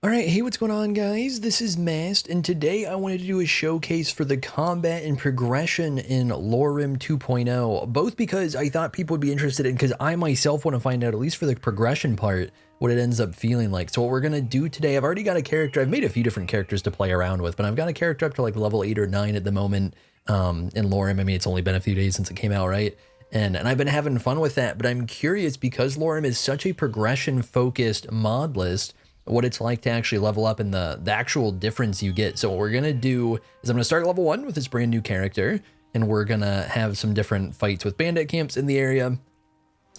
Alright, hey, what's going on, guys? This is Mast, and today I wanted to do a showcase for the combat and progression in LoreRim 2.0, both because I thought people would be interested in, because I myself want to find out, at least for the progression part, what it ends up feeling like. So what we're going to do today, I've already got a character, I've made a few different characters to play around with, but I've got a character up to like level 8 or 9 at the moment in LoreRim. I mean, it's only been a few days since it came out, right? And I've been having fun with that, but I'm curious, because LoreRim is such a progression-focused mod list, what it's like to actually level up and the actual difference you get. So what we're gonna do is I'm gonna start at level 1 with this brand new character, and we're gonna have some different fights with bandit camps in the area,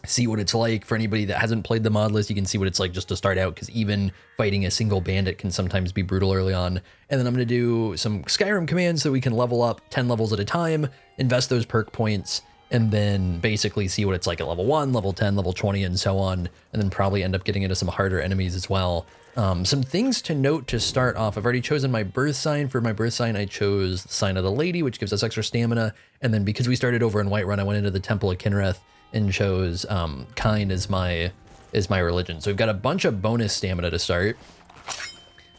see what it's like. For anybody that hasn't played the mod list, you can see what it's like just to start out, because even fighting a single bandit can sometimes be brutal early on. And then I'm gonna do some Skyrim commands so we can level up 10 levels at a time, invest those perk points, and then basically see what it's like at level 1, level 10, level 20, and so on, and then probably end up getting into some harder enemies as well. Some things to note to start off: I've already chosen my birth sign. For my birth sign, I chose the sign of the lady, which gives us extra stamina, and then because we started over in Whiterun, I went into the Temple of Kinrith and chose kind as my religion. So we've got a bunch of bonus stamina to start.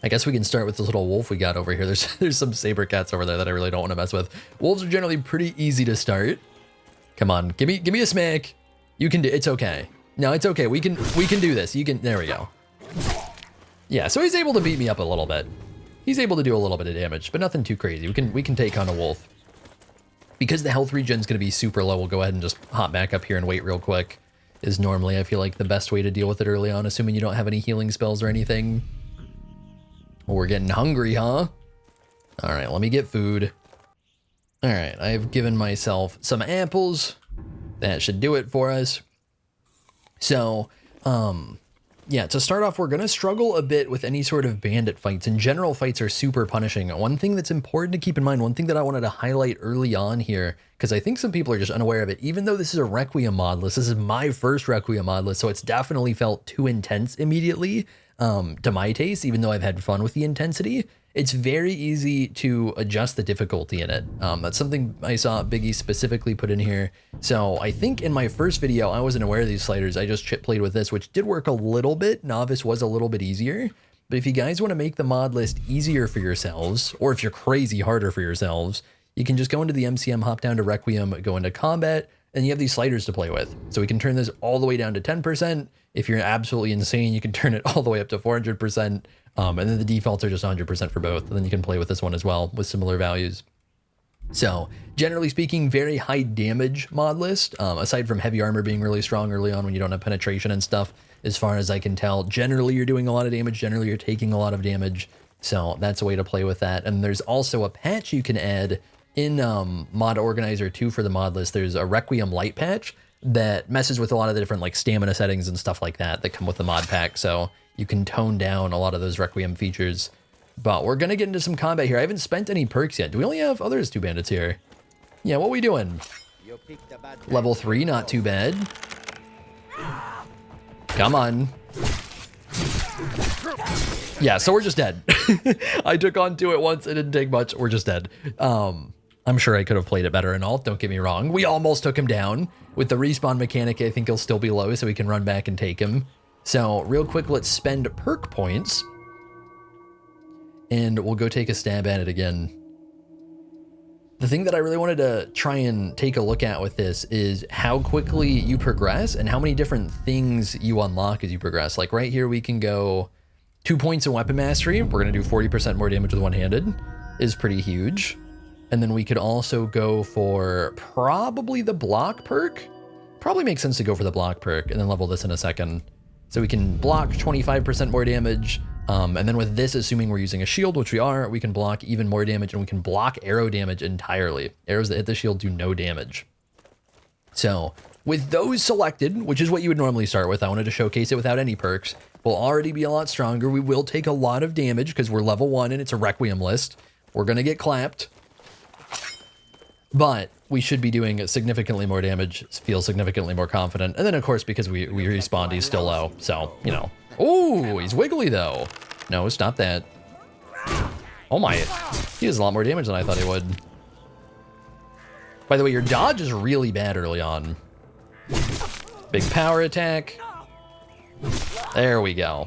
I guess we can start with this little wolf we got over here. There's some saber cats over there that I really don't want to mess with. Wolves are generally pretty easy to start. Come on, give me a smack. You can do. It's okay. No, it's okay. We can do this. You can. There we go. Yeah, so he's able to beat me up a little bit. He's able to do a little bit of damage, but nothing too crazy. We can take on a wolf. Because the health regen is going to be super low, we'll go ahead and just hop back up here and wait real quick. Is normally, I feel like, the best way to deal with it early on, assuming you don't have any healing spells or anything. Oh, we're getting hungry, huh? All right, let me get food. All right, I've given myself some apples. That should do it for us. So, yeah, to start off, we're going to struggle a bit with any sort of bandit fights. In general, fights are super punishing. One thing that's important to keep in mind, one thing that I wanted to highlight early on here, because I think some people are just unaware of it, even though this is a Requiem mod list, this is my first Requiem mod list, so it's definitely felt too intense immediately to my taste, even though I've had fun with the intensity. It's very easy to adjust the difficulty in it. That's something I saw Biggie specifically put in here. So I think in my first video, I wasn't aware of these sliders. I just chip played with this, which did work a little bit. Novice was a little bit easier. But if you guys want to make the mod list easier for yourselves, or if you're crazy harder for yourselves, you can just go into the MCM, hop down to Requiem, go into combat, and you have these sliders to play with. So we can turn this all the way down to 10%. If you're absolutely insane, you can turn it all the way up to 400%. And then the defaults are just 100% for both. And then you can play with this one as well with similar values. So generally speaking, very high damage mod list, aside from heavy armor being really strong early on when you don't have penetration and stuff. As far as I can tell, generally you're doing a lot of damage. Generally you're taking a lot of damage. So that's a way to play with that. And there's also a patch you can add in Mod Organizer 2 for the mod list. There's a Requiem light patch that messes with a lot of the different like stamina settings and stuff like that that come with the mod pack. So you can tone down a lot of those Requiem features. But we're going to get into some combat here. I haven't spent any perks yet. Do we only have... Oh, there's 2 bandits here. Yeah, what are we doing? Level 3, not too bad. Come on. Yeah, so we're just dead. I took on 2 at once. It didn't take much. We're just dead. I'm sure I could have played it better and all. Don't get me wrong. We almost took him down. With the respawn mechanic, I think he'll still be low, so we can run back and take him. So real quick, let's spend perk points. And we'll go take a stab at it again. The thing that I really wanted to try and take a look at with this is how quickly you progress and how many different things you unlock as you progress. Like right here, we can go 2 points in weapon mastery. We're going to do 40% more damage with one-handed. Is pretty huge. And then we could also go for probably the block perk. Probably makes sense to go for the block perk and then level this in a second. So we can block 25% more damage. And then with this, assuming we're using a shield, which we are, we can block even more damage, and we can block arrow damage entirely. Arrows that hit the shield do no damage. So with those selected, which is what you would normally start with, I wanted to showcase it without any perks. We'll already be a lot stronger. We will take a lot of damage because we're level 1 and it's a Requiem list. We're going to get clapped. But we should be doing significantly more damage, feel significantly more confident. And then, of course, because we respawned, he's still low. So, you know. Ooh, he's wiggly, though. No, stop that. Oh, my. He does a lot more damage than I thought he would. By the way, your dodge is really bad early on. Big power attack. There we go.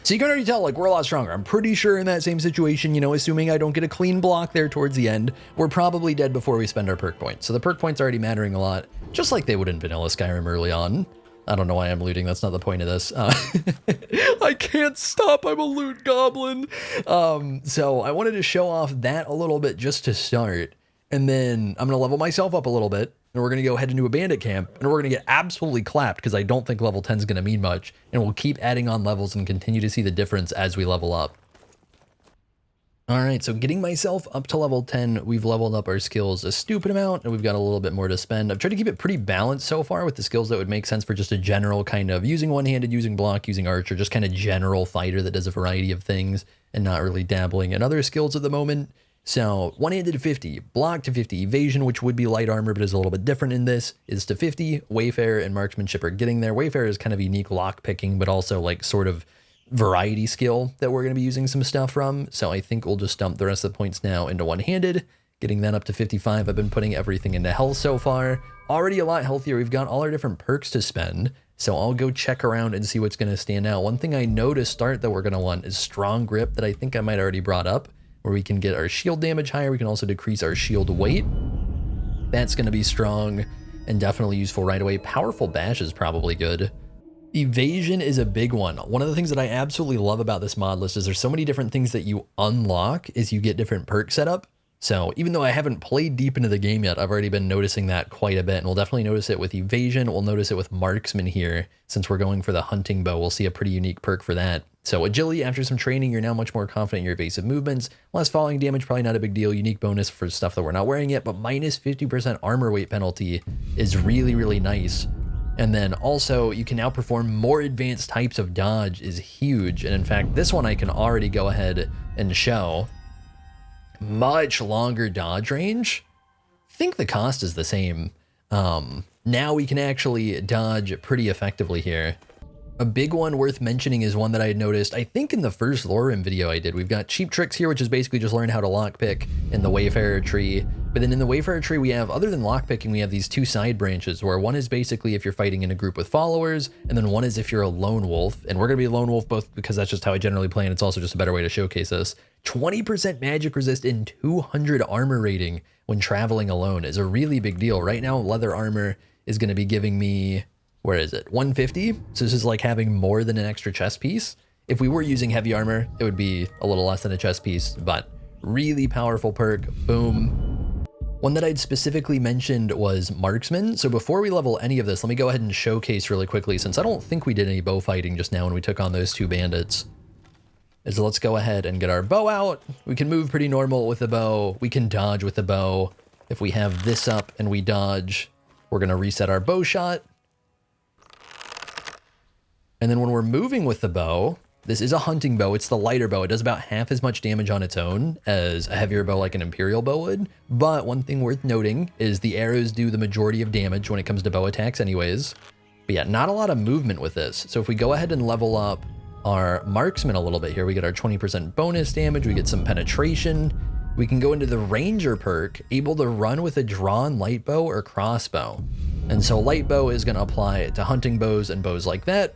So you can already tell, like, we're a lot stronger. I'm pretty sure in that same situation, you know, assuming I don't get a clean block there towards the end, we're probably dead before we spend our perk points. So the perk points are already mattering a lot, just like they would in vanilla Skyrim early on. I don't know why I'm looting. That's not the point of this. I can't stop. I'm a loot goblin. So I wanted to show off that a little bit just to start. And then I'm going to level myself up a little bit. And we're going to go head into a bandit camp. And we're going to get absolutely clapped because I don't think level 10 is going to mean much. And we'll keep adding on levels and continue to see the difference as we level up. All right, so getting myself up to level 10, we've leveled up our skills a stupid amount, and we've got a little bit more to spend. I've tried to keep it pretty balanced so far with the skills that would make sense for just a general kind of using one-handed, using block, using archer, just kind of general fighter that does a variety of things and not really dabbling in other skills at the moment. So one-handed to 50, block to 50, evasion, which would be light armor, but is a little bit different in this, is to 50. Wayfarer and marksmanship are getting there. Wayfarer is kind of unique lock picking, but also like sort of variety skill that we're going to be using some stuff from. So I think we'll just dump the rest of the points now into one-handed, getting that up to 55. I've been putting everything into health so far. Already a lot healthier. We've got all our different perks to spend. So I'll go check around and see what's going to stand out. One thing I know to start that we're going to want is strong grip that I think I might already brought up, where we can get our shield damage higher. We can also decrease our shield weight. That's going to be strong and definitely useful right away. Powerful bash is probably good. Evasion is a big one. One of the things that I absolutely love about this mod list is there's so many different things that you unlock as you get different perks set up. So even though I haven't played deep into the game yet, I've already been noticing that quite a bit. And we'll definitely notice it with evasion. We'll notice it with marksman here. Since we're going for the hunting bow, we'll see a pretty unique perk for that. So agility, after some training, you're now much more confident in your evasive movements. Less falling damage, probably not a big deal. Unique bonus for stuff that we're not wearing yet, but minus 50% armor weight penalty is really, really nice. And then also you can now perform more advanced types of dodge is huge. And in fact, this one I can already go ahead and show. Much longer dodge range. I think the cost is the same. Now we can actually dodge pretty effectively here. A big one worth mentioning is one that I had noticed, I think in the first LoreRim video I did. We've got cheap tricks here, which is basically just learn how to lockpick in the Wayfarer tree. But then in the Wayfarer tree, we have, other than lockpicking, we have these two side branches where one is basically if you're fighting in a group with followers, and then one is if you're a lone wolf. And we're going to be a lone wolf both because that's just how I generally play, and it's also just a better way to showcase this. 20% magic resist and 200 armor rating when traveling alone is a really big deal. Right now, leather armor is going to be giving me, where is it? 150. So this is like having more than an extra chest piece. If we were using heavy armor, it would be a little less than a chest piece, but really powerful perk. Boom. One that I'd specifically mentioned was marksman. So before we level any of this, let me go ahead and showcase really quickly, since I don't think we did any bow fighting just now when we took on those two bandits. Is let's go ahead and get our bow out. We can move pretty normal with the bow. We can dodge with the bow. If we have this up and we dodge, we're going to reset our bow shot. And then when we're moving with the bow, this is a hunting bow. It's the lighter bow. It does about half as much damage on its own as a heavier bow like an Imperial bow would. But one thing worth noting is the arrows do the majority of damage when it comes to bow attacks anyways. But yeah, not a lot of movement with this. So if we go ahead and level up our marksman a little bit here, we get our 20% bonus damage. We get some penetration. We can go into the ranger perk, able to run with a drawn light bow or crossbow. And so light bow is going to apply to hunting bows and bows like that.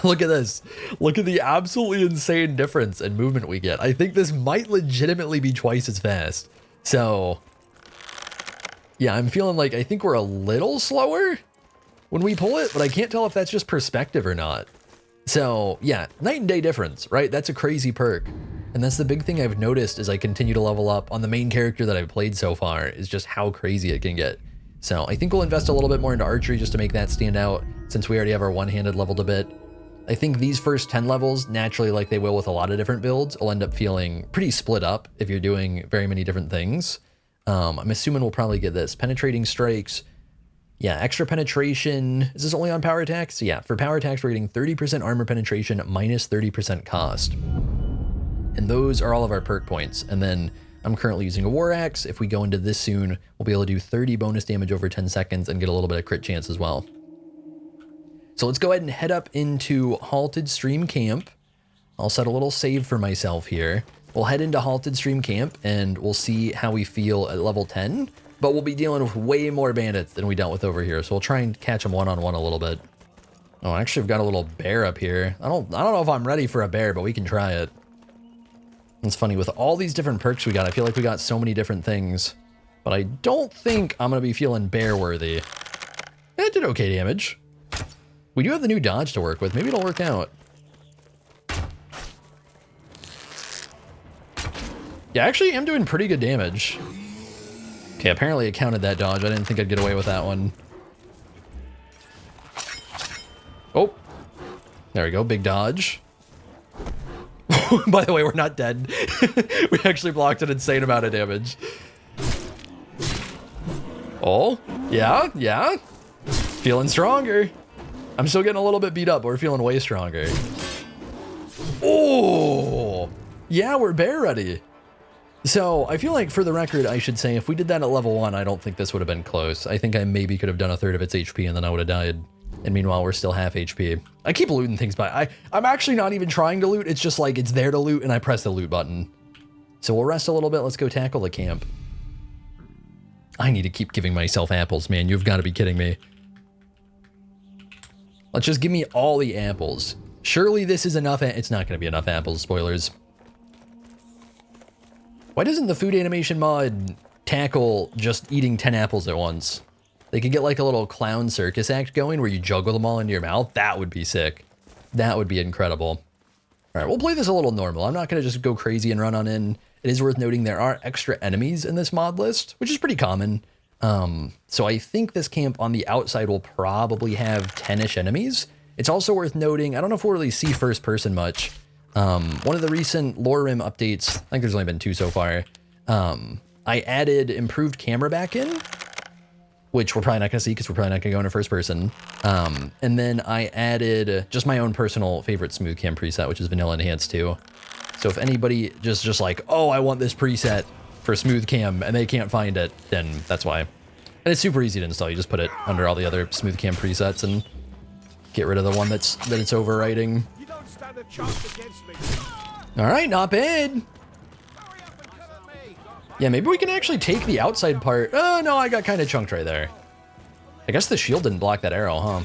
Look at this. Look at the absolutely insane difference in movement we get. I think this might legitimately be twice as fast. So yeah, I'm feeling like I think we're a little slower when we pull it, but I can't tell if that's just perspective or not. So yeah, night and day difference, right? That's a crazy perk. And that's the big thing I've noticed as I continue to level up on the main character that I've played so far, is just how crazy it can get. So I think we'll invest a little bit more into archery just to make that stand out, since we already have our one-handed leveled a bit. I think these first 10 levels, naturally, like they will with a lot of different builds, will end up feeling pretty split up if you're doing very many different things. I'm assuming we'll probably get this. Penetrating strikes. Yeah, extra penetration. Is this only on power attacks? Yeah, for power attacks, we're getting 30% armor penetration minus 30% cost. And those are all of our perk points. And then I'm currently using a war axe. If we go into this soon, we'll be able to do 30 bonus damage over 10 seconds and get a little bit of crit chance as well. So let's go ahead and head up into Halted Stream Camp. I'll set a little save for myself here. We'll head into Halted Stream Camp and we'll see how we feel at level 10, but we'll be dealing with way more bandits than we dealt with over here. So we'll try and catch them one-on-one a little bit. Oh, actually, I've got a little bear up here. I don't know if I'm ready for a bear, but we can try it. It's funny, with all these different perks we got, I feel like we got so many different things. But I don't think I'm going to be feeling bear-worthy. It did okay damage. We do have the new dodge to work with. Maybe it'll work out. Yeah, actually, I'm doing pretty good damage. Okay, apparently it counted that dodge. I didn't think I'd get away with that one. Oh. There we go, big dodge. By the way, we're not dead. We actually blocked an insane amount of damage. Oh, yeah, yeah. Feeling stronger. I'm still getting a little bit beat up, but we're feeling way stronger. Oh, yeah, we're bear ready. So I feel like, for the record, I should say, if we did that at level 1, I don't think this would have been close. I think I maybe could have done a third of its HP and then I would have died. And meanwhile, we're still half HP. I keep looting things by. I'm actually not even trying to loot. It's just like it's there to loot and I press the loot button. So we'll rest a little bit. Let's go tackle the camp. I need to keep giving myself apples, man. You've got to be kidding me. Let's just give me all the apples. Surely this is enough. It's not going to be enough apples. Spoilers. Why doesn't the food animation mod tackle just eating 10 apples at once? They could get like a little clown circus act going where you juggle them all into your mouth. That would be sick. That would be incredible. All right, we'll play this a little normal. I'm not going to just go crazy and run on in. It is worth noting there are extra enemies in this mod list, which is pretty common. So I think this camp on the outside will probably have 10-ish enemies. It's also worth noting, I don't know if we'll really see first person much. One of the recent LoreRim updates, I think there's only been 2 so far, I added improved camera back in, which we're probably not going to see because we're probably not going to go into first person. And then I added just my own personal favorite smooth cam preset, which is vanilla enhanced too. So if anybody just like, oh, I want this preset for smooth cam and they can't find it, then that's why. And it's super easy to install. You just put it under all the other smooth cam presets and get rid of the one that it's overwriting. You don't stand a chance against me. All right, not bad. Yeah, maybe we can actually take the outside part. Oh, no, I got kind of chunked right there. I guess the shield didn't block that arrow, huh?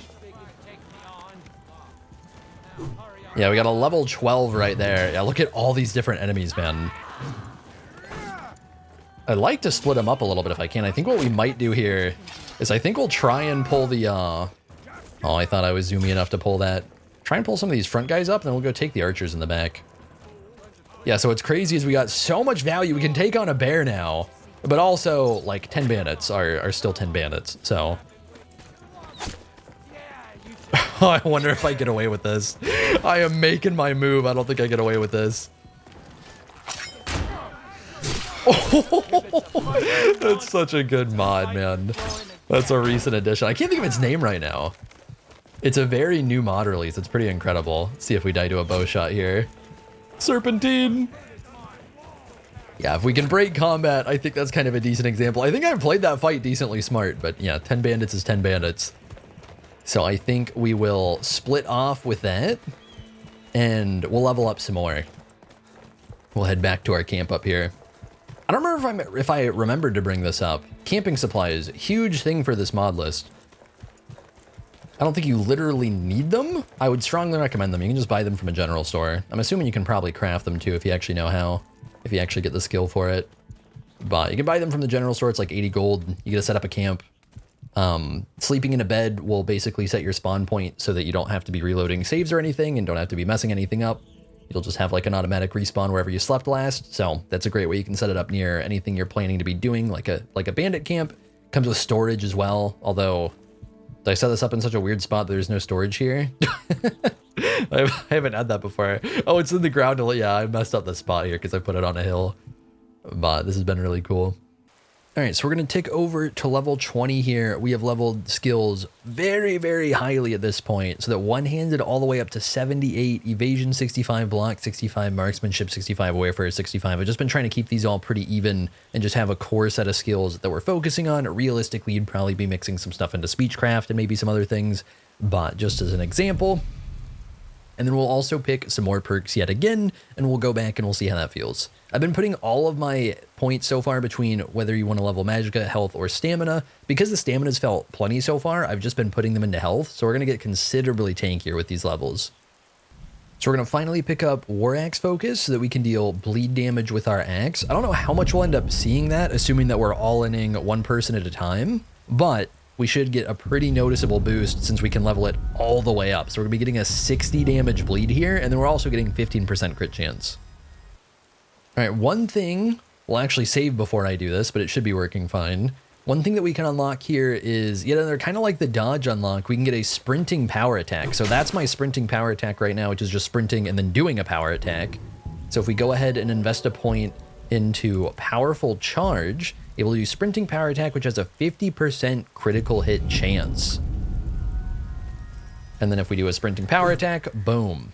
Yeah, we got a level 12 right there. Yeah, look at all these different enemies, man. I'd like to split them up a little bit if I can. I think what we might do here is I think we'll try and pull the... Oh, I thought I was zoomy enough to pull that. Try and pull some of these front guys up, and then we'll go take the archers in the back. Yeah, so what's crazy is we got so much value. We can take on a bear now, but also, like, 10 bandits are still 10 bandits, so... I wonder if I get away with this. I am making my move. I don't think I get away with this. Oh, that's such a good mod, man. That's a recent addition. I can't think of its name right now. It's a very new mod release. It's pretty incredible. Let's see if we die to a bow shot here. Serpentine. Yeah, if we can break combat, I think that's kind of a decent example. I think I played that fight decently smart, but yeah, 10 bandits is 10 bandits. So I think we will split off with that, and we'll level up some more. We'll head back to our camp up here. I don't remember if I remembered to bring this up. Camping supplies, huge thing for this mod list. I don't think you literally need them. I would strongly recommend them. You can just buy them from a general store. I'm assuming you can probably craft them too if you actually know how, if you actually get the skill for it. But you can buy them from the general store. It's like 80 gold. You get to set up a camp. Sleeping in a bed will basically set your spawn point so that you don't have to be reloading saves or anything and don't have to be messing anything up. You'll just have like an automatic respawn wherever you slept last. So that's a great way you can set it up near anything you're planning to be doing, like a bandit camp. Comes with storage as well, although did I set this up in such a weird spot that there's no storage here? I haven't had that before. Oh, it's in the ground. Yeah, I messed up the spot here because I put it on a hill. But this has been really cool. All right, so we're going to tick over to level 20 here. We have leveled skills very, very highly at this point. So that one-handed all the way up to 78, evasion 65, block 65, marksmanship 65, warfare 65. I've just been trying to keep these all pretty even and just have a core set of skills that we're focusing on. Realistically, you'd probably be mixing some stuff into speechcraft and maybe some other things. But just as an example, And then we'll also pick some more perks yet again, and we'll go back and we'll see how that feels. I've been putting all of my points so far between whether you want to level Magicka, health, or stamina. Because the stamina's felt plenty so far, I've just been putting them into health, so we're going to get considerably tankier with these levels. So we're going to finally pick up War Axe Focus so that we can deal bleed damage with our axe. I don't know how much we'll end up seeing that, assuming that we're all-inning one person at a time, but we should get a pretty noticeable boost since we can level it all the way up. So we're going to be getting a 60 damage bleed here, and then we're also getting 15% crit chance. All right, one thing, we'll actually save before I do this, but it should be working fine. One thing that we can unlock here is, they're kind of like the dodge unlock. We can get a sprinting power attack. So that's my sprinting power attack right now, which is just sprinting and then doing a power attack. So if we go ahead and invest a point into powerful charge, it will use sprinting power attack, which has a 50% critical hit chance. And then if we do a sprinting power attack, boom.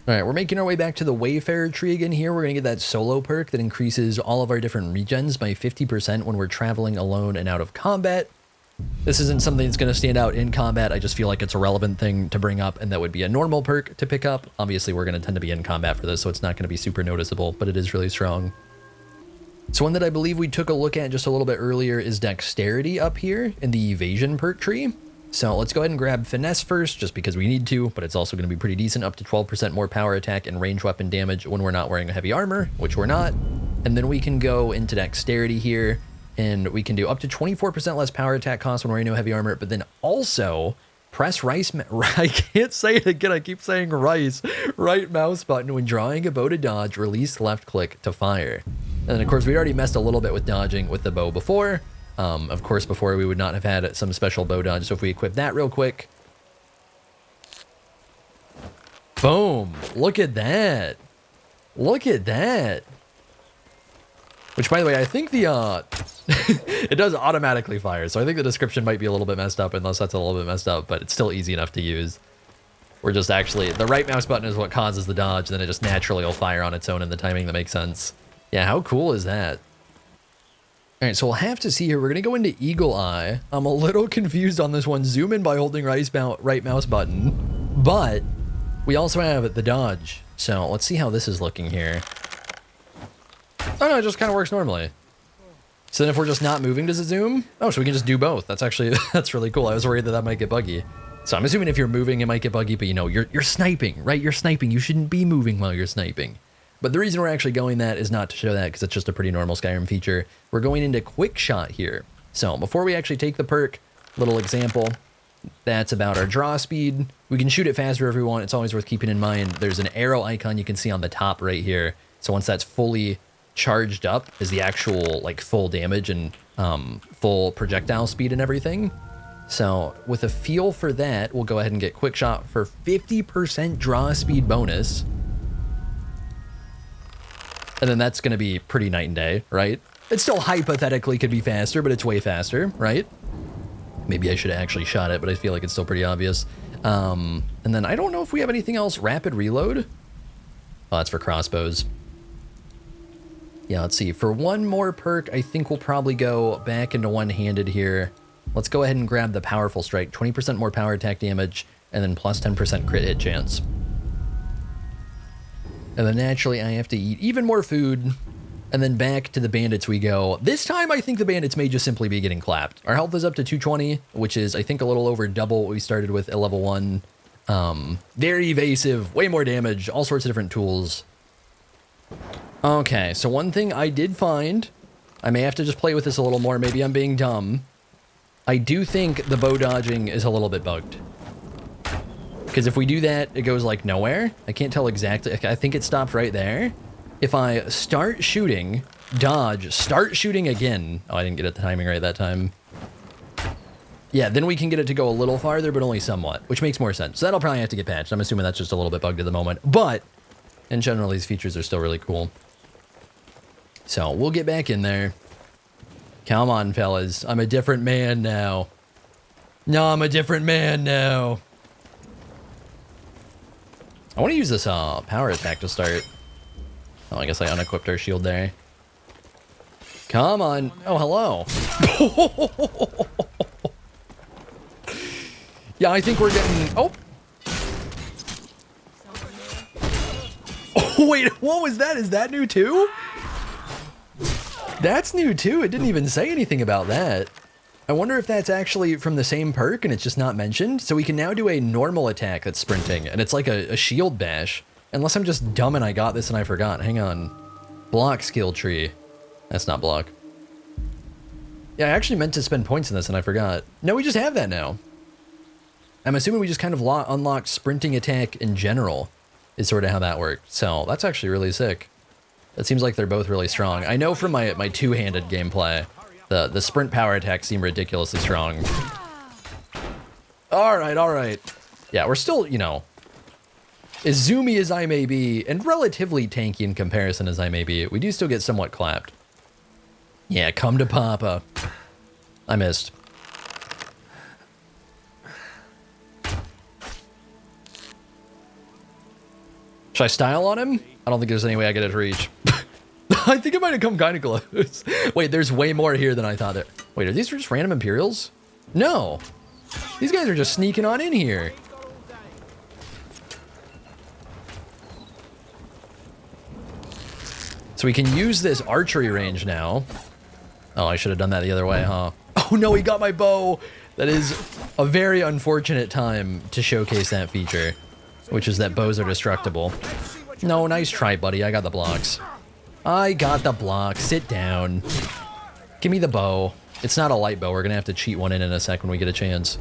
All right, we're making our way back to the Wayfarer tree again here. We're going to get that solo perk that increases all of our different regens by 50% when we're traveling alone and out of combat. This isn't something that's going to stand out in combat. I just feel like it's a relevant thing to bring up, and that would be a normal perk to pick up. Obviously, we're going to tend to be in combat for this, so it's not going to be super noticeable, but it is really strong. So one that I believe we took a look at just a little bit earlier is Dexterity up here in the Evasion perk tree. So let's go ahead and grab Finesse first, just because we need to, but it's also going to be pretty decent, up to 12% more power attack and range weapon damage when we're not wearing a heavy armor, which we're not. And then we can go into Dexterity here, and we can do up to 24% less power attack cost when wearing no heavy armor, but then also press I can't say it again, I keep saying right mouse button when drawing a bow to dodge, release left click to fire. And then of course we already messed a little bit with dodging with the bow before. Of course, before we would not have had some special bow dodge. So if we equip that real quick. Boom. Look at that. Look at that. Which, by the way, I think the, it does automatically fire. So I think the description might be a little bit messed up, unless that's a little bit messed up, but it's still easy enough to use. We're just actually, the right mouse button is what causes the dodge, then it just naturally will fire on its own in the timing that makes sense. Yeah, how cool is that? All right, so we'll have to see here. We're going to go into Eagle Eye. I'm a little confused on this one. Zoom in by holding right mouse button. But we also have the dodge. So let's see how this is looking here. Oh, no, it just kind of works normally. So then if we're just not moving, does it zoom? Oh, so we can just do both. That's actually, that's really cool. I was worried that that might get buggy. So I'm assuming if you're moving, it might get buggy, but you know, you're sniping, right? You're sniping. You shouldn't be moving while you're sniping. But the reason we're actually going that is not to show that, because it's just a pretty normal Skyrim feature. We're going into Quick Shot here. So before we actually take the perk, little example, that's about our draw speed. We can shoot it faster if we want. It's always worth keeping in mind. There's an arrow icon you can see on the top right here. So once that's fully charged up is the actual like full damage and full projectile speed and everything. So with a feel for that, we'll go ahead and get Quick Shot for 50% draw speed bonus. And then that's going to be pretty night and day, right? It still hypothetically could be faster, but it's way faster, right? Maybe I should have actually shot it, but I feel like it's still pretty obvious. And then I don't know if we have anything else. Rapid reload. Oh, that's for crossbows. Yeah, let's see. For one more perk, I think we'll probably go back into one-handed here. Let's go ahead and grab the Powerful Strike. 20% more power attack damage, and then plus 10% crit hit chance. And then naturally, I have to eat even more food. And then back to the Bandits we go. This time, I think the Bandits may just simply be getting clapped. Our health is up to 220, which is, I think, a little over double what we started with at level 1. Very evasive, way more damage, all sorts of different tools. Okay, so one thing I did find, I may have to just play with this a little more. Maybe I'm being dumb. I do think the bow dodging is a little bit bugged. Because if we do that, it goes like nowhere. I can't tell exactly. I think it stopped right there. If I start shooting, dodge, start shooting again. Oh, I didn't get it the timing right that time. Yeah, then we can get it to go a little farther, but only somewhat, which makes more sense. So that'll probably have to get patched. I'm assuming that's just a little bit bugged at the moment. But in general, these features are still really cool. So we'll get back in there. Come on, fellas. I'm a different man now. No, I'm a different man now. I want to use this power attack to start. Oh, I guess I unequipped our shield there. Come on. Oh, hello. Yeah, I think we're getting... Oh. Wait, what was that? Is that new too? That's new too. It didn't even say anything about that. I wonder if that's actually from the same perk and it's just not mentioned. So we can now do a normal attack that's sprinting and it's like a shield bash. Unless I'm just dumb and I got this and I forgot. Hang on. Block skill tree. That's not block. Yeah, I actually meant to spend points in this and I forgot. No, we just have that now. I'm assuming we just kind of unlocked sprinting attack in general is sort of how that worked. So that's actually really sick. It seems like they're both really strong. I know from my two-handed gameplay, the sprint power attacks seem ridiculously strong. All right. Yeah, we're still, you know, as zoomy as I may be, and relatively tanky in comparison as I may be, we do still get somewhat clapped. Yeah, come to Papa. I missed. Should I style on him? I don't think there's any way I get it to reach. I think it might have come kind of close. Wait, there's way more here than I thought there. Wait, are these just random Imperials? No. These guys are just sneaking on in here. So we can use this archery range now. Oh, I should have done that the other way, huh? Oh no, he got my bow. That is a very unfortunate time to showcase that feature, which is that bows are destructible. No, nice try, buddy. I got the blocks. I got the blocks. Sit down. Give me the bow. It's not a light bow. We're going to have to cheat one in a sec when we get a chance.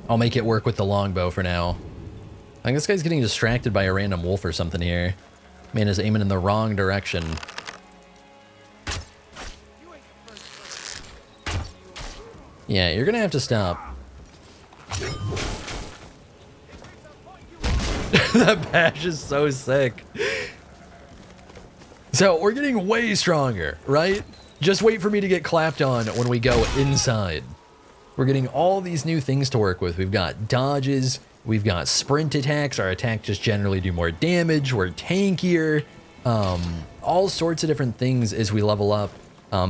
I'll make it work with the longbow for now. I think this guy's getting distracted by a random wolf or something here. Man is aiming in the wrong direction. Yeah, you're gonna have to stop. That bash is so sick. So we're getting way stronger, right? Just wait for me to get clapped on when we go inside. We're getting all these new things to work with. We've got dodges, we've got sprint attacks, our attacks just generally do more damage, we're tankier, all sorts of different things as we level up.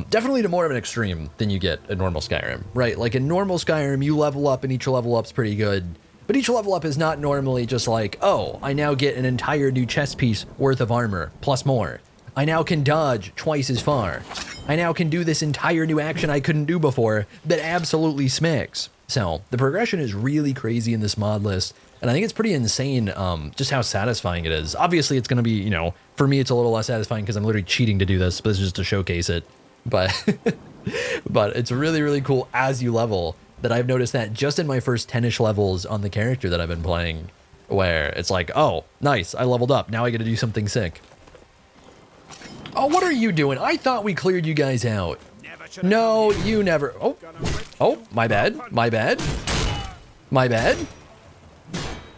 Definitely to more of an extreme than you get in normal Skyrim, right? Like in normal Skyrim, you level up and each level up's pretty good, but each level up is not normally just like, oh, I now get an entire new chest piece worth of armor, plus more. I now can dodge twice as far. I now can do this entire new action I couldn't do before that absolutely smacks. So the progression is really crazy in this mod list, and I think it's pretty insane just how satisfying it is. Obviously, it's going to be, you know, for me, it's a little less satisfying because I'm literally cheating to do this, but this is just to showcase it. But, but it's really, really cool as you level that I've noticed that just in my first 10-ish levels on the character that I've been playing, where it's like, oh, nice, I leveled up. Now I get to do something sick. Oh, what are you doing? I thought we cleared you guys out. No, you never. Oh, oh, my bad. My bad. My bad.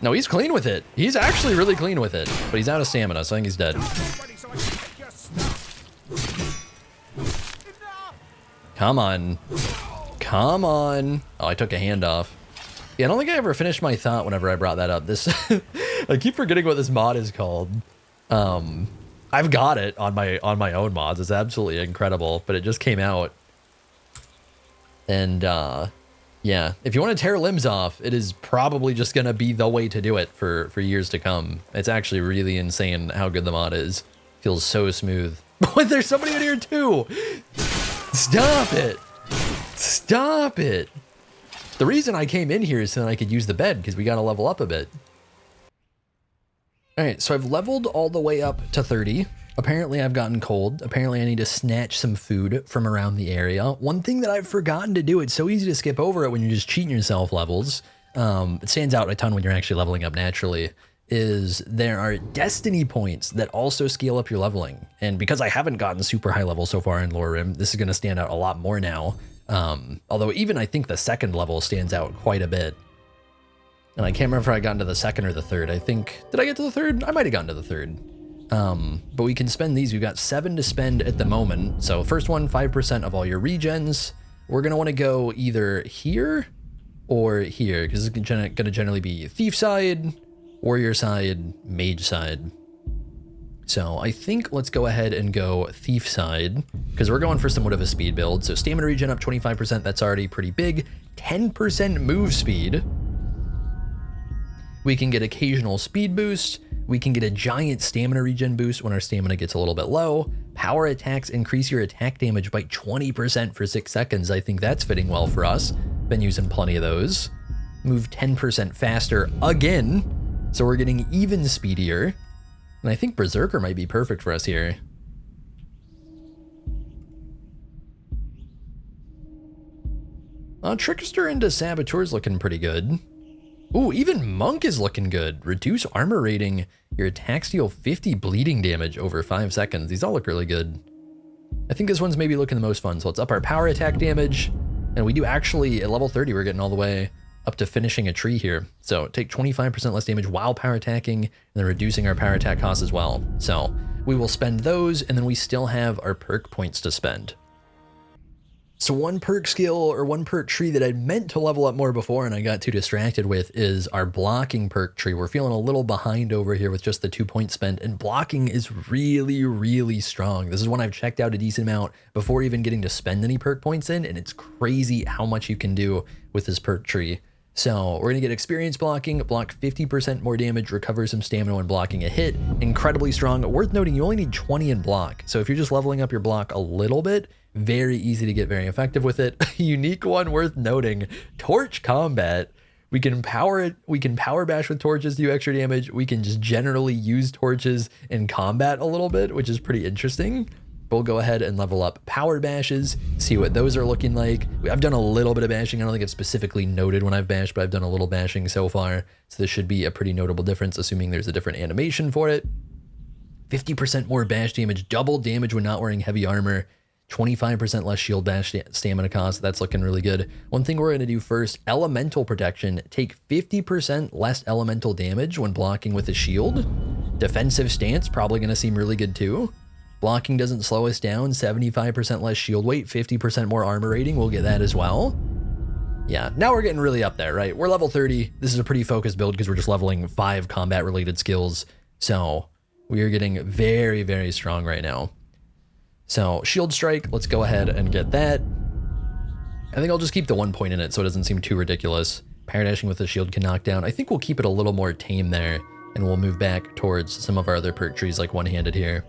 No, he's clean with it. He's actually really clean with it, but he's out of stamina, so I think he's dead. Come on. Come on. Oh, I took a hand off. Yeah, I don't think I ever finished my thought whenever I brought that up. This, I keep forgetting what this mod is called. I've got it on my own mods. It's absolutely incredible, but it just came out. And yeah, if you want to tear limbs off, it is probably just gonna be the way to do it for years to come. It's actually really insane how good the mod is. Feels so smooth. But there's somebody in here too. Stop it. Stop it. The reason I came in here is so that I could use the bed, because we got to level up a bit. All right, so I've leveled all the way up to 30. Apparently I've gotten cold. Apparently I need to snatch some food from around the area. One thing that I've forgotten to do, it's so easy to skip over it when you're just cheating yourself levels. It stands out a ton when you're actually leveling up naturally, is there are destiny points that also scale up your leveling. And because I haven't gotten super high level so far in LoreRim, this is going to stand out a lot more now. Although even I think the second level stands out quite a bit. And I can't remember if I got into the second or the third. I think, did I get to the third? I might have gotten to the third. But we can spend these. We've got 7 to spend at the moment. So first one, 5% of all your regens. We're going to want to go either here or here, because it's going to generally be thief side, warrior side, mage side. So I think let's go ahead and go thief side, because we're going for somewhat of a speed build. So stamina regen up 25%, that's already pretty big. 10% move speed. We can get occasional speed boosts. We can get a giant stamina regen boost when our stamina gets a little bit low. Power attacks increase your attack damage by 20% for 6 seconds. I think that's fitting well for us. Been using plenty of those. Move 10% faster again. So we're getting even speedier. And I think Berserker might be perfect for us here. Trickster into Saboteur's looking pretty good. Ooh, even Monk is looking good. Reduce armor rating. Your attacks deal 50 bleeding damage over 5 seconds. These all look really good. I think this one's maybe looking the most fun. So let's up our power attack damage. And we do actually, at level 30, we're getting all the way up to finishing a tree here. So take 25% less damage while power attacking, and then reducing our power attack costs as well. So we will spend those, and then we still have our perk points to spend. So one perk skill or one perk tree that I'd meant to level up more before and I got too distracted with is our blocking perk tree. We're feeling a little behind over here with just the 2 points spent, and blocking is really, really strong. This is one I've checked out a decent amount before even getting to spend any perk points in, and it's crazy how much you can do with this perk tree. So we're gonna get experience blocking, block 50% more damage, recover some stamina when blocking a hit. Incredibly strong. Worth noting, you only need 20 in block. So if you're just leveling up your block a little bit, very easy to get very effective with it. Unique one worth noting, Torch Combat. We can power it, we can power bash with torches to do extra damage. We can just generally use torches in combat a little bit, which is pretty interesting. We'll go ahead and level up power bashes, see what those are looking like. I've done a little bit of bashing. I don't think it's specifically noted when I've bashed, but I've done a little bashing so far. So this should be a pretty notable difference, assuming there's a different animation for it. 50% more bash damage, double damage when not wearing heavy armor, 25% less shield bash stamina cost. That's looking really good. One thing we're going to do first, elemental protection. Take 50% less elemental damage when blocking with a shield. Defensive stance, probably going to seem really good too. Blocking doesn't slow us down, 75% less shield weight, 50% more armor rating, we'll get that as well. Yeah, now we're getting really up there, right? We're level 30. This is a pretty focused build because we're just leveling 5 combat-related skills. So we are getting very, very strong right now. So Shield Strike, let's go ahead and get that. I think I'll just keep the 1 point in it so it doesn't seem too ridiculous. Power dashing with the shield can knock down. I think we'll keep it a little more tame there, and we'll move back towards some of our other perk trees like one-handed here.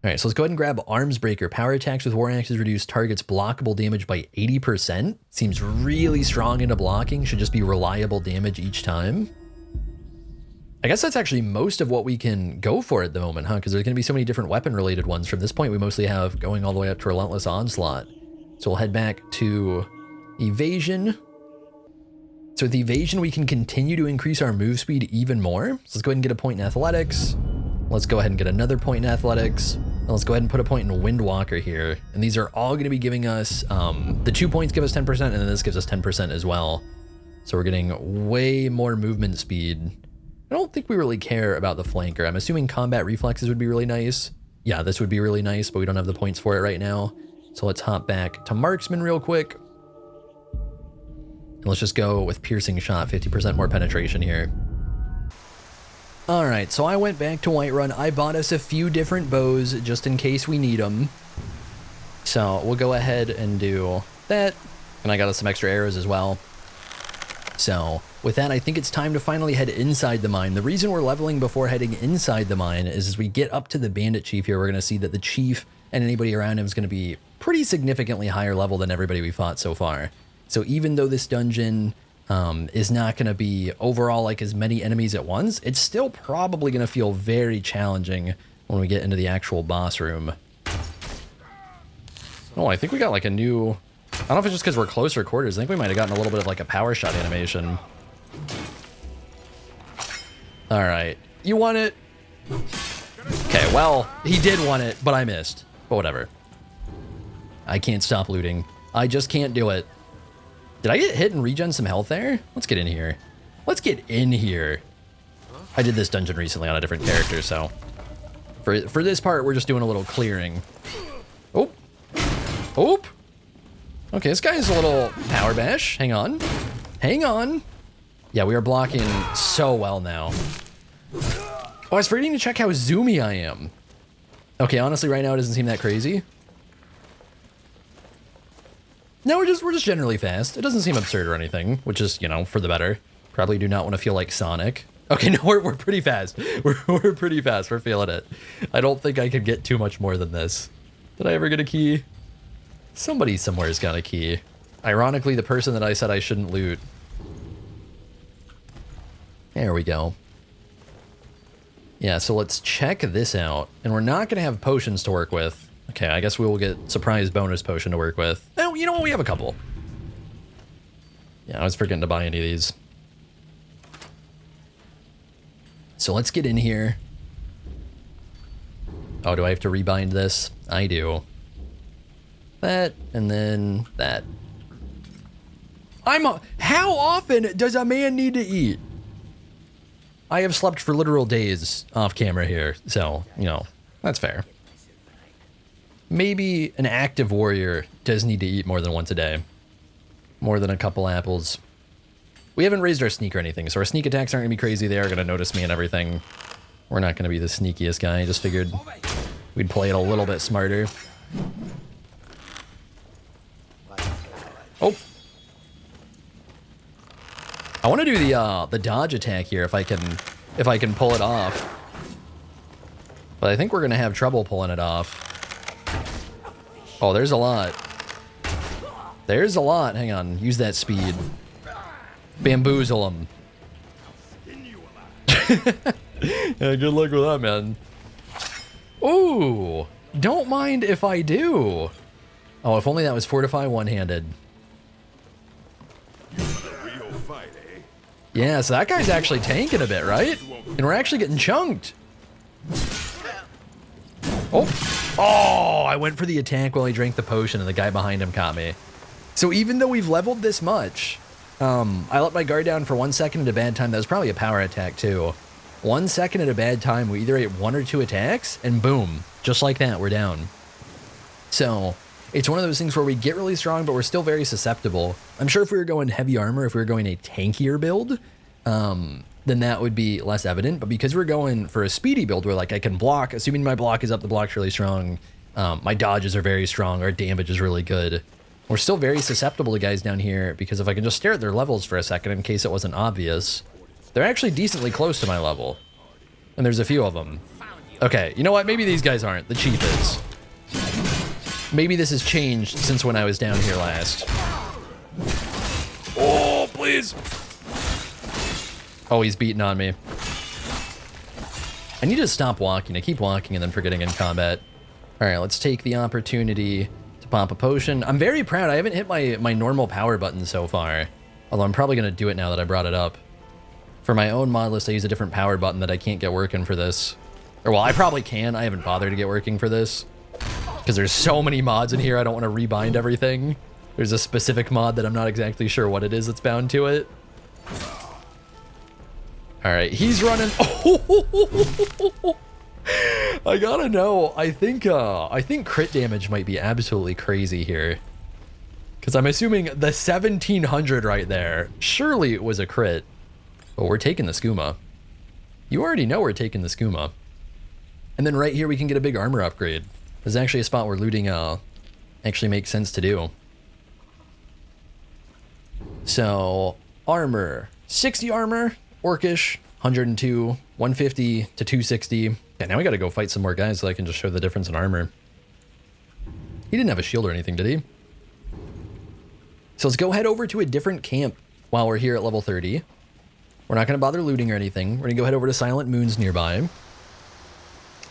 All right, so let's go ahead and grab Arms Breaker. Power attacks with war axes reduce targets blockable damage by 80%. Seems really strong into blocking. Should just be reliable damage each time. I guess that's actually most of what we can go for at the moment, huh? Because there's going to be so many different weapon-related ones. From this point, we mostly have going all the way up to Relentless Onslaught. So we'll head back to Evasion. So with Evasion, we can continue to increase our move speed even more. So let's go ahead and get a point in Athletics. Let's go ahead and get another point in Athletics. And let's go ahead and put a point in Windwalker here. And these are all going to be giving us, the 2 points give us 10%, and then this gives us 10% as well. So we're getting way more movement speed. I don't think we really care about the flanker. I'm assuming combat reflexes would be really nice. Yeah, this would be really nice, but we don't have the points for it right now. So let's hop back to Marksman real quick. And let's just go with Piercing Shot, 50% more penetration here. All right, so I went back to Whiterun. I bought us a few different bows just in case we need them. So we'll go ahead and do that. And I got us some extra arrows as well. So with that, I think it's time to finally head inside the mine. The reason we're leveling before heading inside the mine is as we get up to the Bandit Chief here, we're going to see that the Chief and anybody around him is going to be pretty significantly higher level than everybody we fought so far. So even though this dungeon is not going to be overall like as many enemies at once, it's still probably going to feel very challenging when we get into the actual boss room. Oh, I think we got like a new... I don't know if it's just because we're closer quarters. I think we might have gotten a little bit of like a power shot animation. All right. You want it? Okay, well, he did want it, but I missed. But whatever. I can't stop looting. I just can't do it. Did I get hit and regen some health there? Let's get in here. Let's get in here. I did this dungeon recently on a different character, so... For this part, we're just doing a little clearing. Oh. Oh. Okay, this guy is a little power bash. Hang on. Hang on. Yeah, we are blocking so well now. Oh, I was forgetting to check how zoomy I am. Okay, honestly, right now it doesn't seem that crazy. No, we're just generally fast. It doesn't seem absurd or anything, which is, you know, for the better. Probably do not want to feel like Sonic. Okay, no, we're pretty fast. We're pretty fast. We're feeling it. I don't think I could get too much more than this. Did I ever get a key? Somebody somewhere's got a key. Ironically, the person that I said I shouldn't loot. There we go. Yeah, so let's check this out. And we're not going to have potions to work with. Okay, I guess we will get surprise bonus potion to work with. Oh, you know what? We have a couple. Yeah, I was forgetting to buy any of these. So let's get in here. Oh, do I have to rebind this? I do. That, and then that. How often does a man need to eat? I have slept for literal days off camera here, so, you know, that's fair. Maybe an active warrior does need to eat more than once a day. More than a couple apples. We haven't raised our sneak or anything, so our sneak attacks aren't going to be crazy. They are going to notice me and everything. We're not going to be the sneakiest guy. I just figured we'd play it a little bit smarter. Oh. I want to do the dodge attack here if I can pull it off. But I think we're going to have trouble pulling it off. Oh, there's a lot. There's a lot. Hang on. Use that speed. Bamboozle him. Yeah, good luck with that, man. Ooh, don't mind if I do. Oh, if only that was fortify one-handed. Yeah, so that guy's actually tanking a bit, right? And we're actually getting chunked. Oh, I went for the attack while he drank the potion and the guy behind him caught me. So even though we've leveled this much, I let my guard down for 1 second at a bad time. That was probably a power attack too. 1 second at a bad time, we either ate 1 or 2 attacks, and boom, just like that, we're down. So it's one of those things where we get really strong, but we're still very susceptible. I'm sure if we were going heavy armor, if we were going a tankier build, then that would be less evident. But because we're going for a speedy build where like I can block, assuming my block is up, the block's really strong, my dodges are very strong, our damage is really good. We're still very susceptible to guys down here because if I can just stare at their levels for a second in case it wasn't obvious, they're actually decently close to my level. And there's a few of them. Okay, you know what? Maybe these guys aren't. The chief is. Maybe this has changed since when I was down here last. Oh, please. Oh, he's beating on me. I need to stop walking. I keep walking and then forgetting in combat. All right, let's take the opportunity to pop a potion. I'm very proud. I haven't hit my normal power button so far. Although I'm probably going to do it now that I brought it up. For my own mod list, I use a different power button that I can't get working for this. Or, well, I probably can. I haven't bothered to get working for this. Because there's so many mods in here, I don't want to rebind everything. There's a specific mod that I'm not exactly sure what it is that's bound to it. All right, he's running. I gotta know. I think crit damage might be absolutely crazy here. Because I'm assuming the 1700 right there, surely it was a crit. But we're taking the skooma. You already know we're taking the skooma. And then right here we can get a big armor upgrade. This is actually a spot where looting actually makes sense to do. So, armor. 60 armor, orcish, 102, 150 to 260. Yeah, now we gotta go fight some more guys so I can just show the difference in armor. He didn't have a shield or anything, did he? So let's go head over to a different camp while we're here at level 30. We're not gonna bother looting or anything. We're gonna go head over to Silent Moons nearby.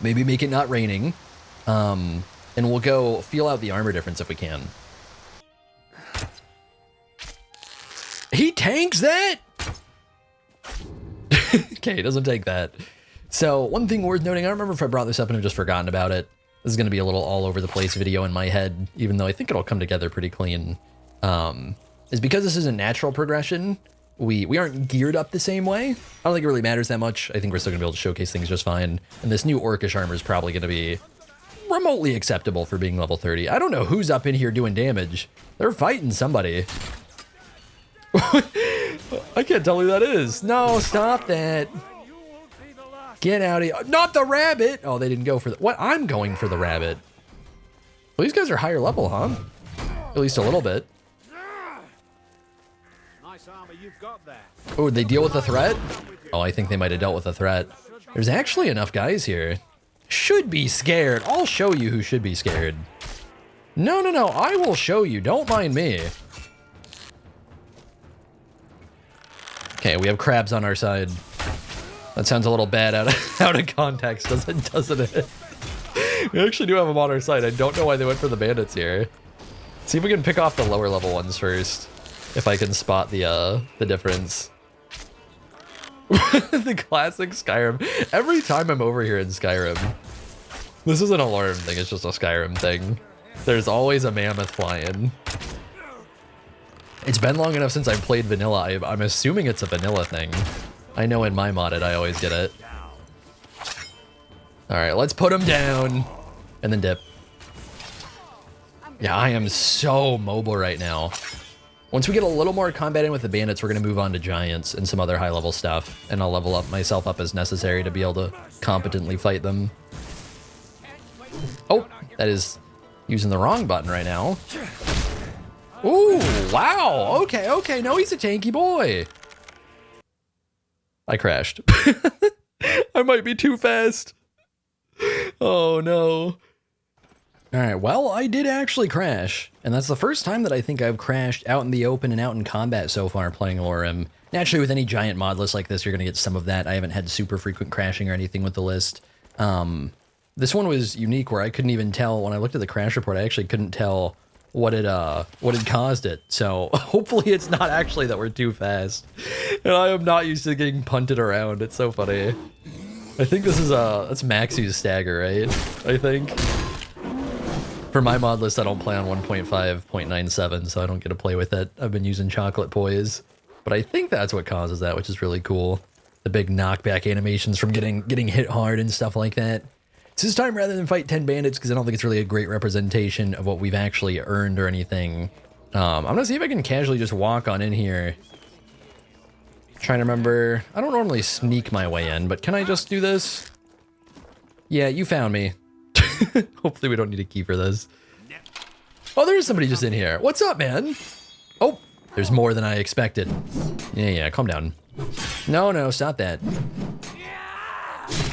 Maybe make it not raining. And we'll go feel out the armor difference if we can. He tanks that? Okay, he doesn't take that. So one thing worth noting, I don't remember if I brought this up and I've just forgotten about it. This is going to be a little all over the place video in my head, even though I think it'll come together pretty clean. Is because this is a natural progression, we aren't geared up the same way. I don't think it really matters that much. I think we're still going to be able to showcase things just fine. And this new orcish armor is probably going to be remotely acceptable for being level 30. I don't know who's up in here doing damage. They're fighting somebody. I can't tell who that is. No, stop that. Get out of here. Not the rabbit. Oh, they didn't go for the... What? I'm going for the rabbit. Well, these guys are higher level, huh? At least a little bit. you've got there. Oh, they deal with a threat? Oh, I think they might have dealt with a threat. There's actually enough guys here. Should be scared. I'll show you who should be scared. No, no, no. I will show you. Don't mind me. Okay, we have crabs on our side. That sounds a little bad out of context, doesn't it? We actually do have them on our side. I don't know why they went for the bandits here. See if we can pick off the lower level ones first. If I can spot the difference. The classic Skyrim. Every time I'm over here in Skyrim, this isn't a LoreRim thing, it's just a Skyrim thing. There's always a mammoth flying. It's been long enough since I've played vanilla. I'm assuming it's a vanilla thing. I know in my modded I always get it. Alright, let's put him down. And then dip. Yeah, I am so mobile right now. Once we get a little more combat in with the bandits, we're going to move on to giants and some other high-level stuff. And I'll level up myself up as necessary to be able to competently fight them. Oh, that is using the wrong button right now. Ooh, wow. Okay, okay. No, he's a tanky boy. I crashed. I might be too fast. Oh, no. All right, well, I did actually crash, and that's the first time that I think I've crashed out in the open and out in combat so far playing LoreRim. Naturally, with any giant mod list like this, you're going to get some of that. I haven't had super frequent crashing or anything with the list. This one was unique where I couldn't even tell, when I looked at the crash report, I actually couldn't tell what had caused it. So hopefully it's not actually that we're too fast. And I am not used to getting punted around. It's so funny. I think this is that's Maxu's stagger, right? I think. For my mod list, I don't play on 1.5.97, so I don't get to play with it. I've been using chocolate poise, but I think that's what causes that, which is really cool. The big knockback animations from getting hit hard and stuff like that. So this time, rather than fight 10 bandits, because I don't think it's really a great representation of what we've actually earned or anything, I'm gonna see if I can casually just walk on in here. Trying to remember, I don't normally sneak my way in, but can I just do this? Yeah, you found me. Hopefully we don't need a key for this. Oh, there's somebody just in here. What's up, man? Oh, there's more than I expected. Yeah, calm down. No, stop that.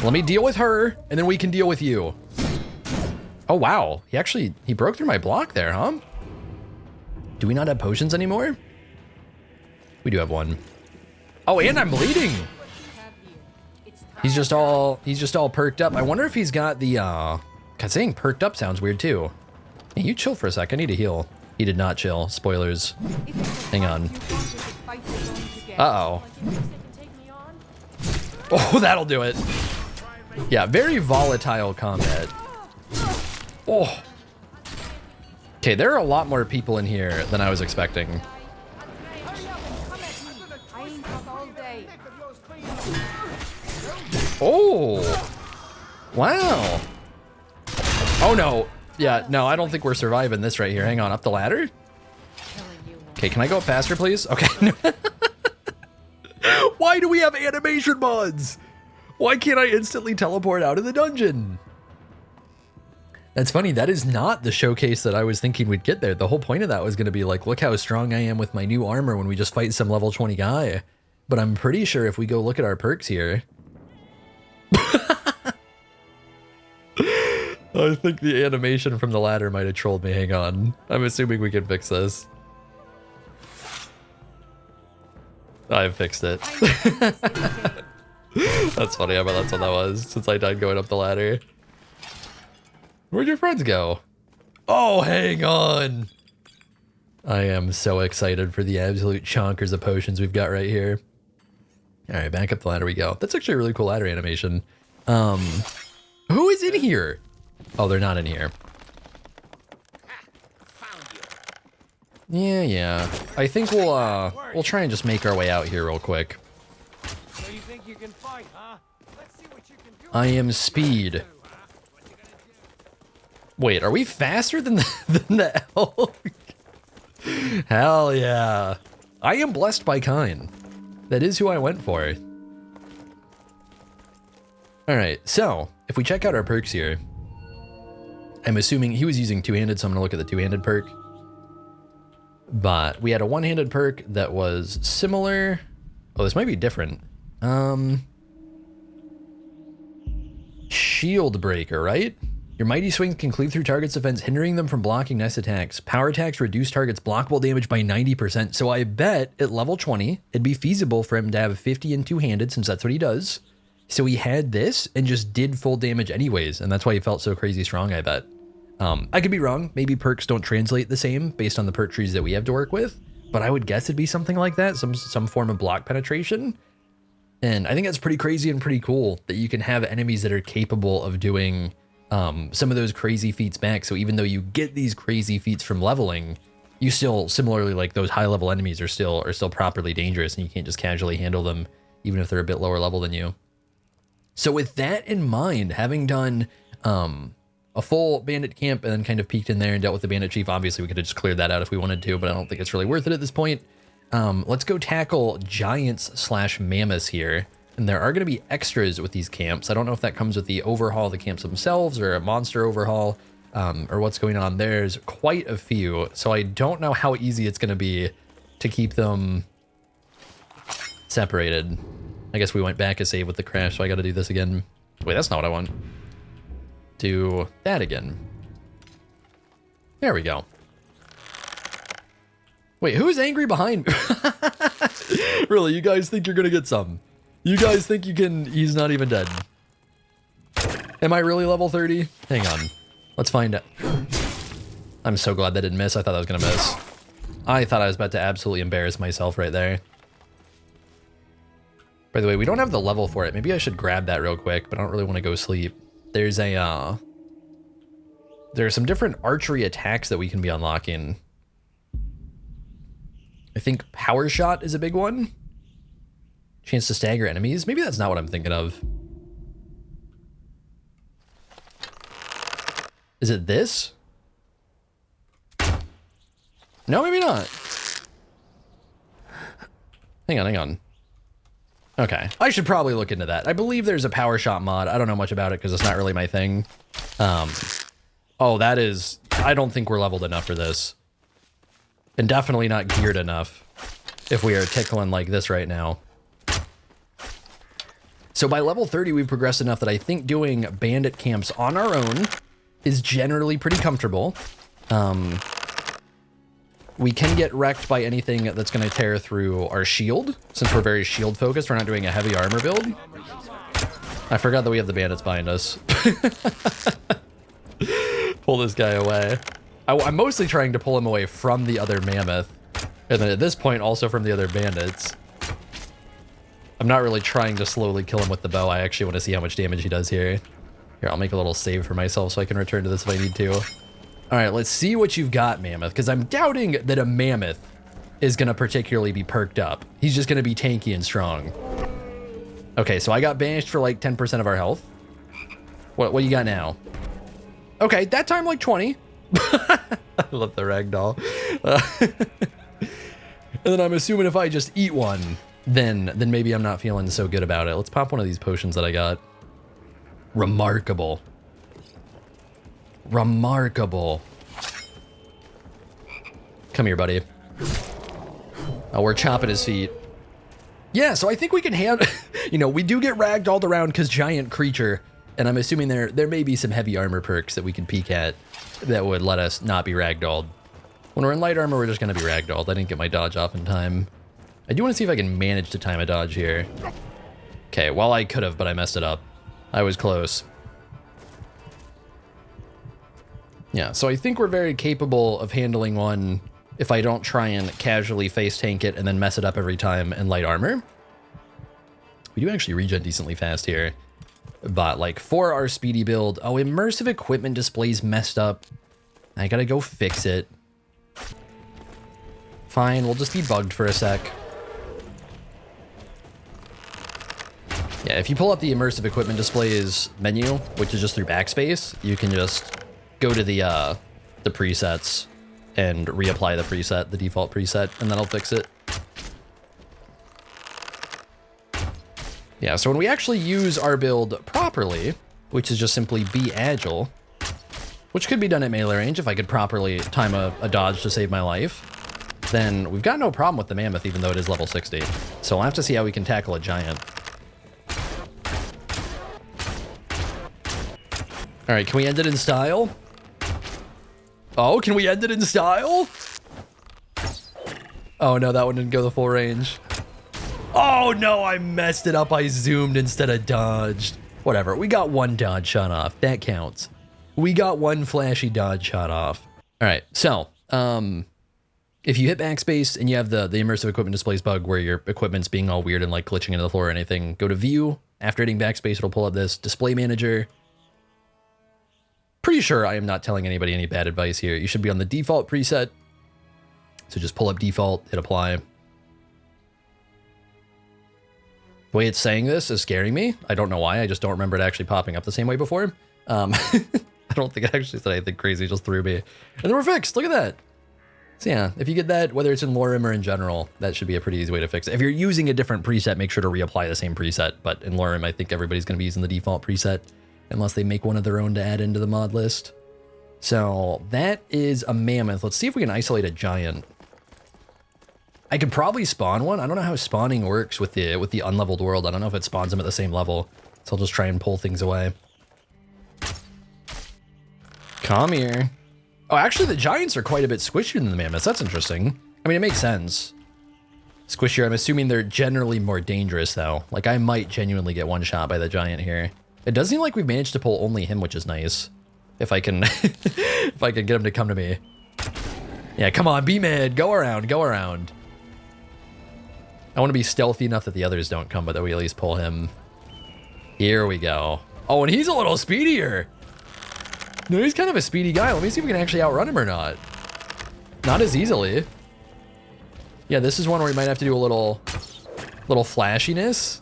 Let me deal with her, and then we can deal with you. Oh, wow. He broke through my block there, huh? Do we not have potions anymore? We do have one. Oh, and I'm bleeding. He's just all perked up. I wonder if he's got the, God, saying perked up sounds weird too. Hey, you chill for a sec, I need to heal. He did not chill, spoilers. Hang on. Uh-oh. Oh, that'll do it. Yeah, very volatile combat. Oh. Okay, there are a lot more people in here than I was expecting. Oh. Wow. Oh no. Yeah, no, I don't think we're surviving this right here. Hang on, up the ladder? Okay, can I go faster, please? Okay. Why do we have animation mods? Why can't I instantly teleport out of the dungeon? That's funny, that is not the showcase that I was thinking we'd get there. The whole point of that was going to be like, look how strong I am with my new armor when we just fight some level 20 guy. But I'm pretty sure if we go look at our perks here... I think the animation from the ladder might have trolled me. Hang on. I'm assuming we can fix this. I've fixed it. That's funny. I bet that's what that was, since I died going up the ladder. Where'd your friends go? Oh, hang on. I am so excited for the absolute chonkers of potions we've got right here. All right, back up the ladder we go. That's actually a really cool ladder animation. Who is in here? Oh, they're not in here. Yeah. I think we'll try and just make our way out here real quick. So you think you can fight, huh? Let's see what you can do. I am speed. Wait, are we faster than the elk? Hell yeah. I am blessed by kind. That is who I went for. All right, so if we check out our perks here, I'm assuming he was using two-handed, so I'm gonna look at the two-handed perk. But we had a one-handed perk that was similar. Oh, this might be different. Shield Breaker, right? Your mighty swings can cleave through target's defense, hindering them from blocking next attacks. Power attacks reduce target's blockable damage by 90%. So I bet at level 20, it'd be feasible for him to have 50 and two-handed, since that's what he does. So he had this and just did full damage anyways, and that's why he felt so crazy strong, I bet. I could be wrong. Maybe perks don't translate the same based on the perk trees that we have to work with, but I would guess it'd be something like that, some form of block penetration. And I think that's pretty crazy and pretty cool that you can have enemies that are capable of doing some of those crazy feats back. So even though you get these crazy feats from leveling, you still, similarly, like those high level enemies are still properly dangerous, and you can't just casually handle them even if they're a bit lower level than you. So with that in mind, having done a full bandit camp and then kind of peeked in there and dealt with the bandit chief, obviously we could have just cleared that out if we wanted to, but I don't think it's really worth it at this point. Let's go tackle giants / mammoths here. And there are going to be extras with these camps. I don't know if that comes with the overhaul of the camps themselves or a monster overhaul, or what's going on. There's quite a few, so I don't know how easy it's going to be to keep them separated. I guess we went back a save with the crash, so I got to do this again. Wait, that's not what I want. Do that again. There we go. Wait, who's angry behind me? Really, you guys think you're gonna get some? You guys think you can... He's not even dead. Am I really level 30? Hang on. Let's find out. I'm so glad that didn't miss. I thought I was gonna miss. I thought I was about to absolutely embarrass myself right there. By the way, we don't have the level for it. Maybe I should grab that real quick, but I don't really want to go sleep. There's a, there are some different archery attacks that we can be unlocking. I think Power Shot is a big one. Chance to stagger enemies. Maybe that's not what I'm thinking of. Is it this? No, maybe not. Hang on, hang on. Okay, I should probably look into that. I believe there's a Power Shot mod. I don't know much about it because it's not really my thing. Oh, that is... I don't think we're leveled enough for this. And definitely not geared enough if we are tickling like this right now. So by level 30, we've progressed enough that I think doing bandit camps on our own is generally pretty comfortable. We can get wrecked by anything that's going to tear through our shield. Since we're very shield focused, we're not doing a heavy armor build. I forgot that we have the bandits behind us. Pull this guy away. I'm mostly trying to pull him away from the other mammoth. And then at this point, also from the other bandits. I'm not really trying to slowly kill him with the bow. I actually want to see how much damage he does here. Here, I'll make a little save for myself so I can return to this if I need to. All right, let's see what you've got, Mammoth, because I'm doubting that a Mammoth is going to particularly be perked up. He's just going to be tanky and strong. Okay, so I got banished for like 10% of our health. What you got now? Okay, that time like 20. I love the ragdoll. And then I'm assuming if I just eat one, then maybe I'm not feeling so good about it. Let's pop one of these potions that I got. Remarkable. Remarkable. Come here, buddy. Oh, we're chopping his feet. Yeah, so I think we can handle... You know, we do get ragdolled around because giant creature, and I'm assuming there may be some heavy armor perks that we can peek at that would let us not be ragdolled. When we're in light armor, we're just going to be ragdolled. I didn't get my dodge off in time. I do want to see if I can manage to time a dodge here. Okay, well, I could have, but I messed it up. I was close. Yeah, so I think we're very capable of handling one if I don't try and casually face tank it and then mess it up every time in light armor. We do actually regen decently fast here. But like for our speedy build, oh, immersive equipment display's messed up. I gotta go fix it. Fine, we'll just be bugged for a sec. Yeah, if you pull up the immersive equipment displays menu, which is just through backspace, you can just go to the presets and reapply the preset, the default preset, and then I'll fix it. Yeah, so when we actually use our build properly, which is just simply be agile, which could be done at melee range if I could properly time a dodge to save my life, then we've got no problem with the mammoth, even though it is level 60. So we'll have to see how we can tackle a giant. All right, can we end it in style? Oh, can we end it in style? Oh no, that one didn't go the full range. Oh no, I messed it up. I zoomed instead of dodged. Whatever, we got one dodge shot off. That counts. We got one flashy dodge shot off. All right, so if you hit backspace and you have the immersive equipment displays bug where your equipment's being all weird and like glitching into the floor or anything, go to view. After hitting backspace, it'll pull up this display manager. Pretty sure I am not telling anybody any bad advice here. You should be on the default preset. So just pull up default, hit apply. The way it's saying this is scaring me. I don't know why. I just don't remember it actually popping up the same way before. I don't think it actually said anything crazy. It just threw me. And then we're fixed. Look at that. So yeah, if you get that, whether it's in LoreRim or in general, that should be a pretty easy way to fix it. If you're using a different preset, make sure to reapply the same preset. But in LoreRim, I think everybody's going to be using the default preset unless they make one of their own to add into the mod list. So that is a mammoth. Let's see if we can isolate a giant. I could probably spawn one. I don't know how spawning works with the unleveled world. I don't know if it spawns them at the same level. So I'll just try and pull things away. Come here. Oh, actually the giants are quite a bit squishier than the mammoths. That's interesting. I mean, it makes sense. Squishier, I'm assuming they're generally more dangerous though. Like I might genuinely get one shot by the giant here. It does seem like we've managed to pull only him, which is nice. If I can, if I can get him to come to me. Yeah, come on, be mad. Go around, go around. I want to be stealthy enough that the others don't come, but that we at least pull him. Here we go. Oh, and he's a little speedier. No, he's kind of a speedy guy. Let me see if we can actually outrun him or not. Not as easily. Yeah, this is one where we might have to do a little flashiness.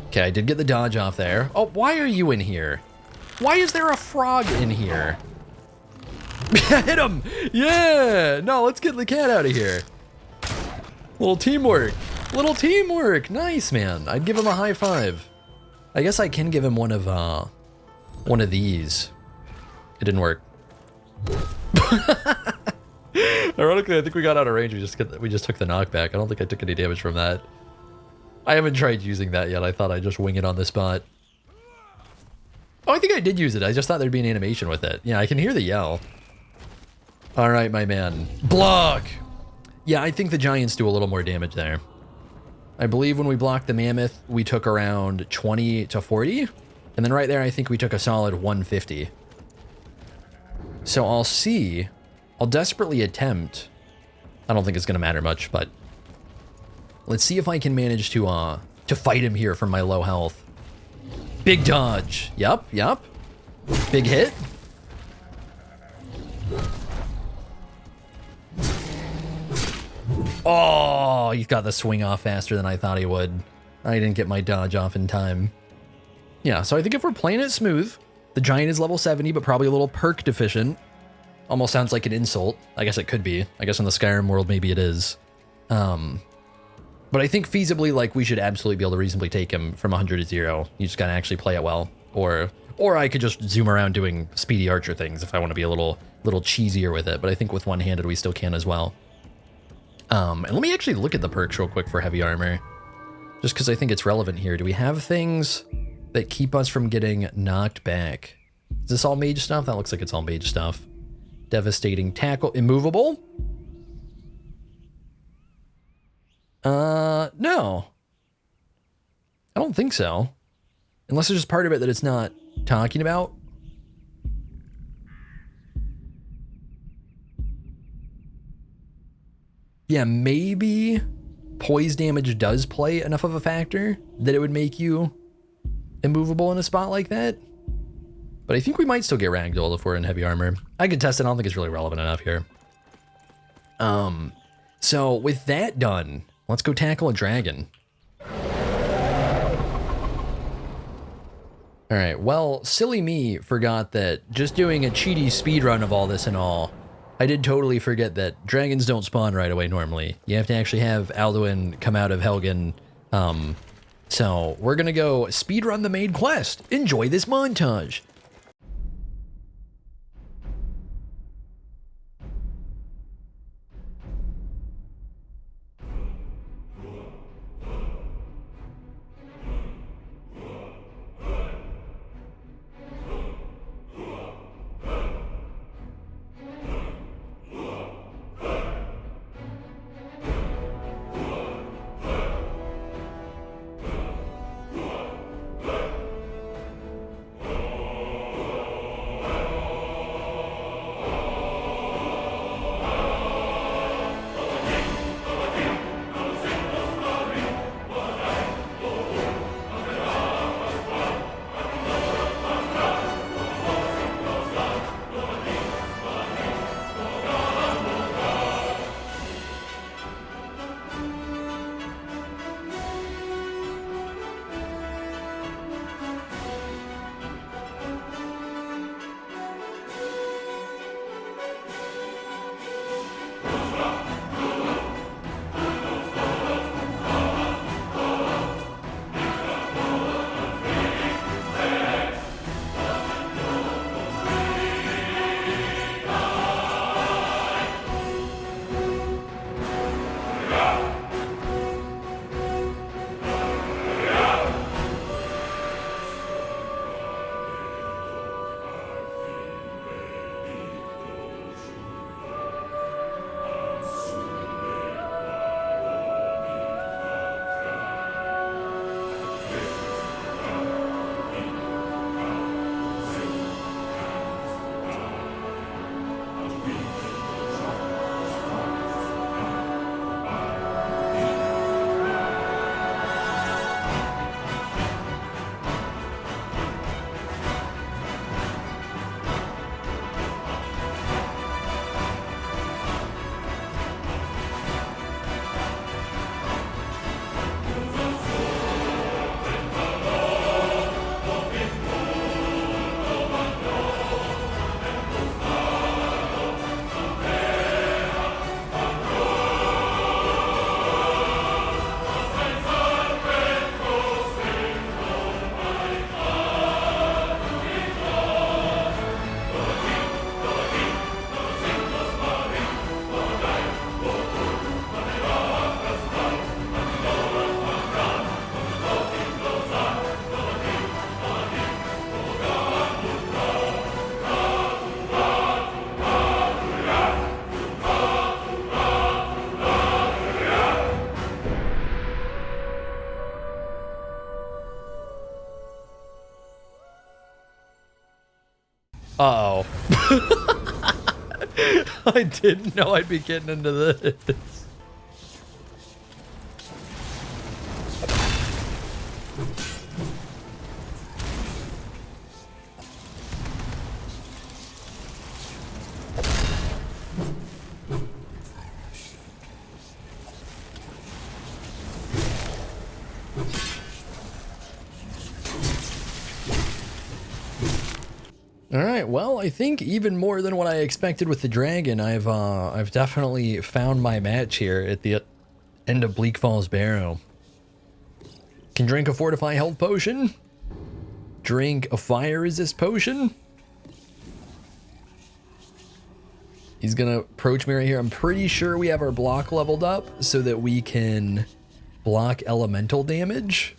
Okay, I did get the dodge off there. Oh, why are you in here? Why is there a frog in here? Hit him! Yeah! No, let's get the cat out of here. Little teamwork. Little teamwork. Nice, man. I'd give him a high five. I guess I can give him one of these. It didn't work. Ironically, I think we got out of range. We just took the knockback. I don't think I took any damage from that. I haven't tried using that yet. I thought I'd just wing it on the spot. Oh, I think I did use it. I just thought there'd be an animation with it. Yeah, I can hear the yell. All right, my man. Block! Yeah, I think the giants do a little more damage there. I believe when we blocked the mammoth, we took around 20 to 40. And then right there, I think we took a solid 150. So I'll see. I'll desperately attempt. I don't think it's going to matter much, but let's see if I can manage to fight him here from my low health. Big dodge. Yup, yup. Big hit. Oh, he's got the swing off faster than I thought he would. I didn't get my dodge off in time. Yeah, so I think if we're playing it smooth, the giant is level 70, but probably a little perk deficient. Almost sounds like an insult. I guess it could be. I guess in the Skyrim world, maybe it is. But I think feasibly, like, we should absolutely be able to reasonably take him from 100 to 0. You just gotta actually play it well. Or I could just zoom around doing speedy archer things if I want to be a little cheesier with it. But I think with one-handed, we still can as well. And let me actually look at the perks real quick for heavy armor. Just because I think it's relevant here. Do we have things that keep us from getting knocked back? Is this all mage stuff? That looks like it's all mage stuff. Devastating tackle. Immovable? No. I don't think so. Unless there's just part of it that it's not talking about. Yeah, maybe poise damage does play enough of a factor that it would make you immovable in a spot like that. But I think we might still get ragdolled if we're in heavy armor. I could test it. I don't think it's really relevant enough here. So with that done, let's go tackle a dragon. All right, well, silly me forgot that just doing a cheaty speedrun of all this and all, I did totally forget that dragons don't spawn right away normally. You have to actually have Alduin come out of Helgen. So we're gonna go speedrun the main quest. Enjoy this montage. Uh-oh. I didn't know I'd be getting into this. All right, well, I think even more than what I expected with the dragon, I've definitely found my match here at the end of Bleak Falls Barrow. Can drink a fortify health potion, drink a fire resist potion. He's gonna approach me right here. I'm pretty sure we have our block leveled up so that we can block elemental damage.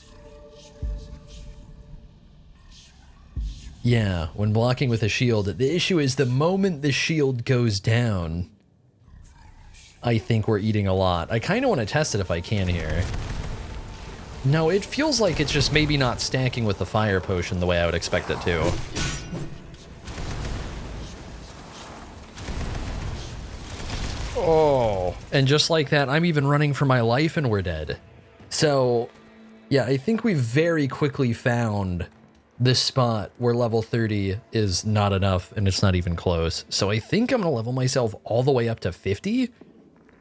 Yeah, when blocking with a shield. The issue is the moment the shield goes down, I think we're eating a lot. I kind of want to test it if I can here. No, it feels like it's just maybe not stacking with the fire potion the way I would expect it to. Oh, and just like that, I'm even running for my life and we're dead. So, yeah, I think we very quickly found this spot where level 30 is not enough and it's not even close. So I think I'm gonna level myself all the way up to 50.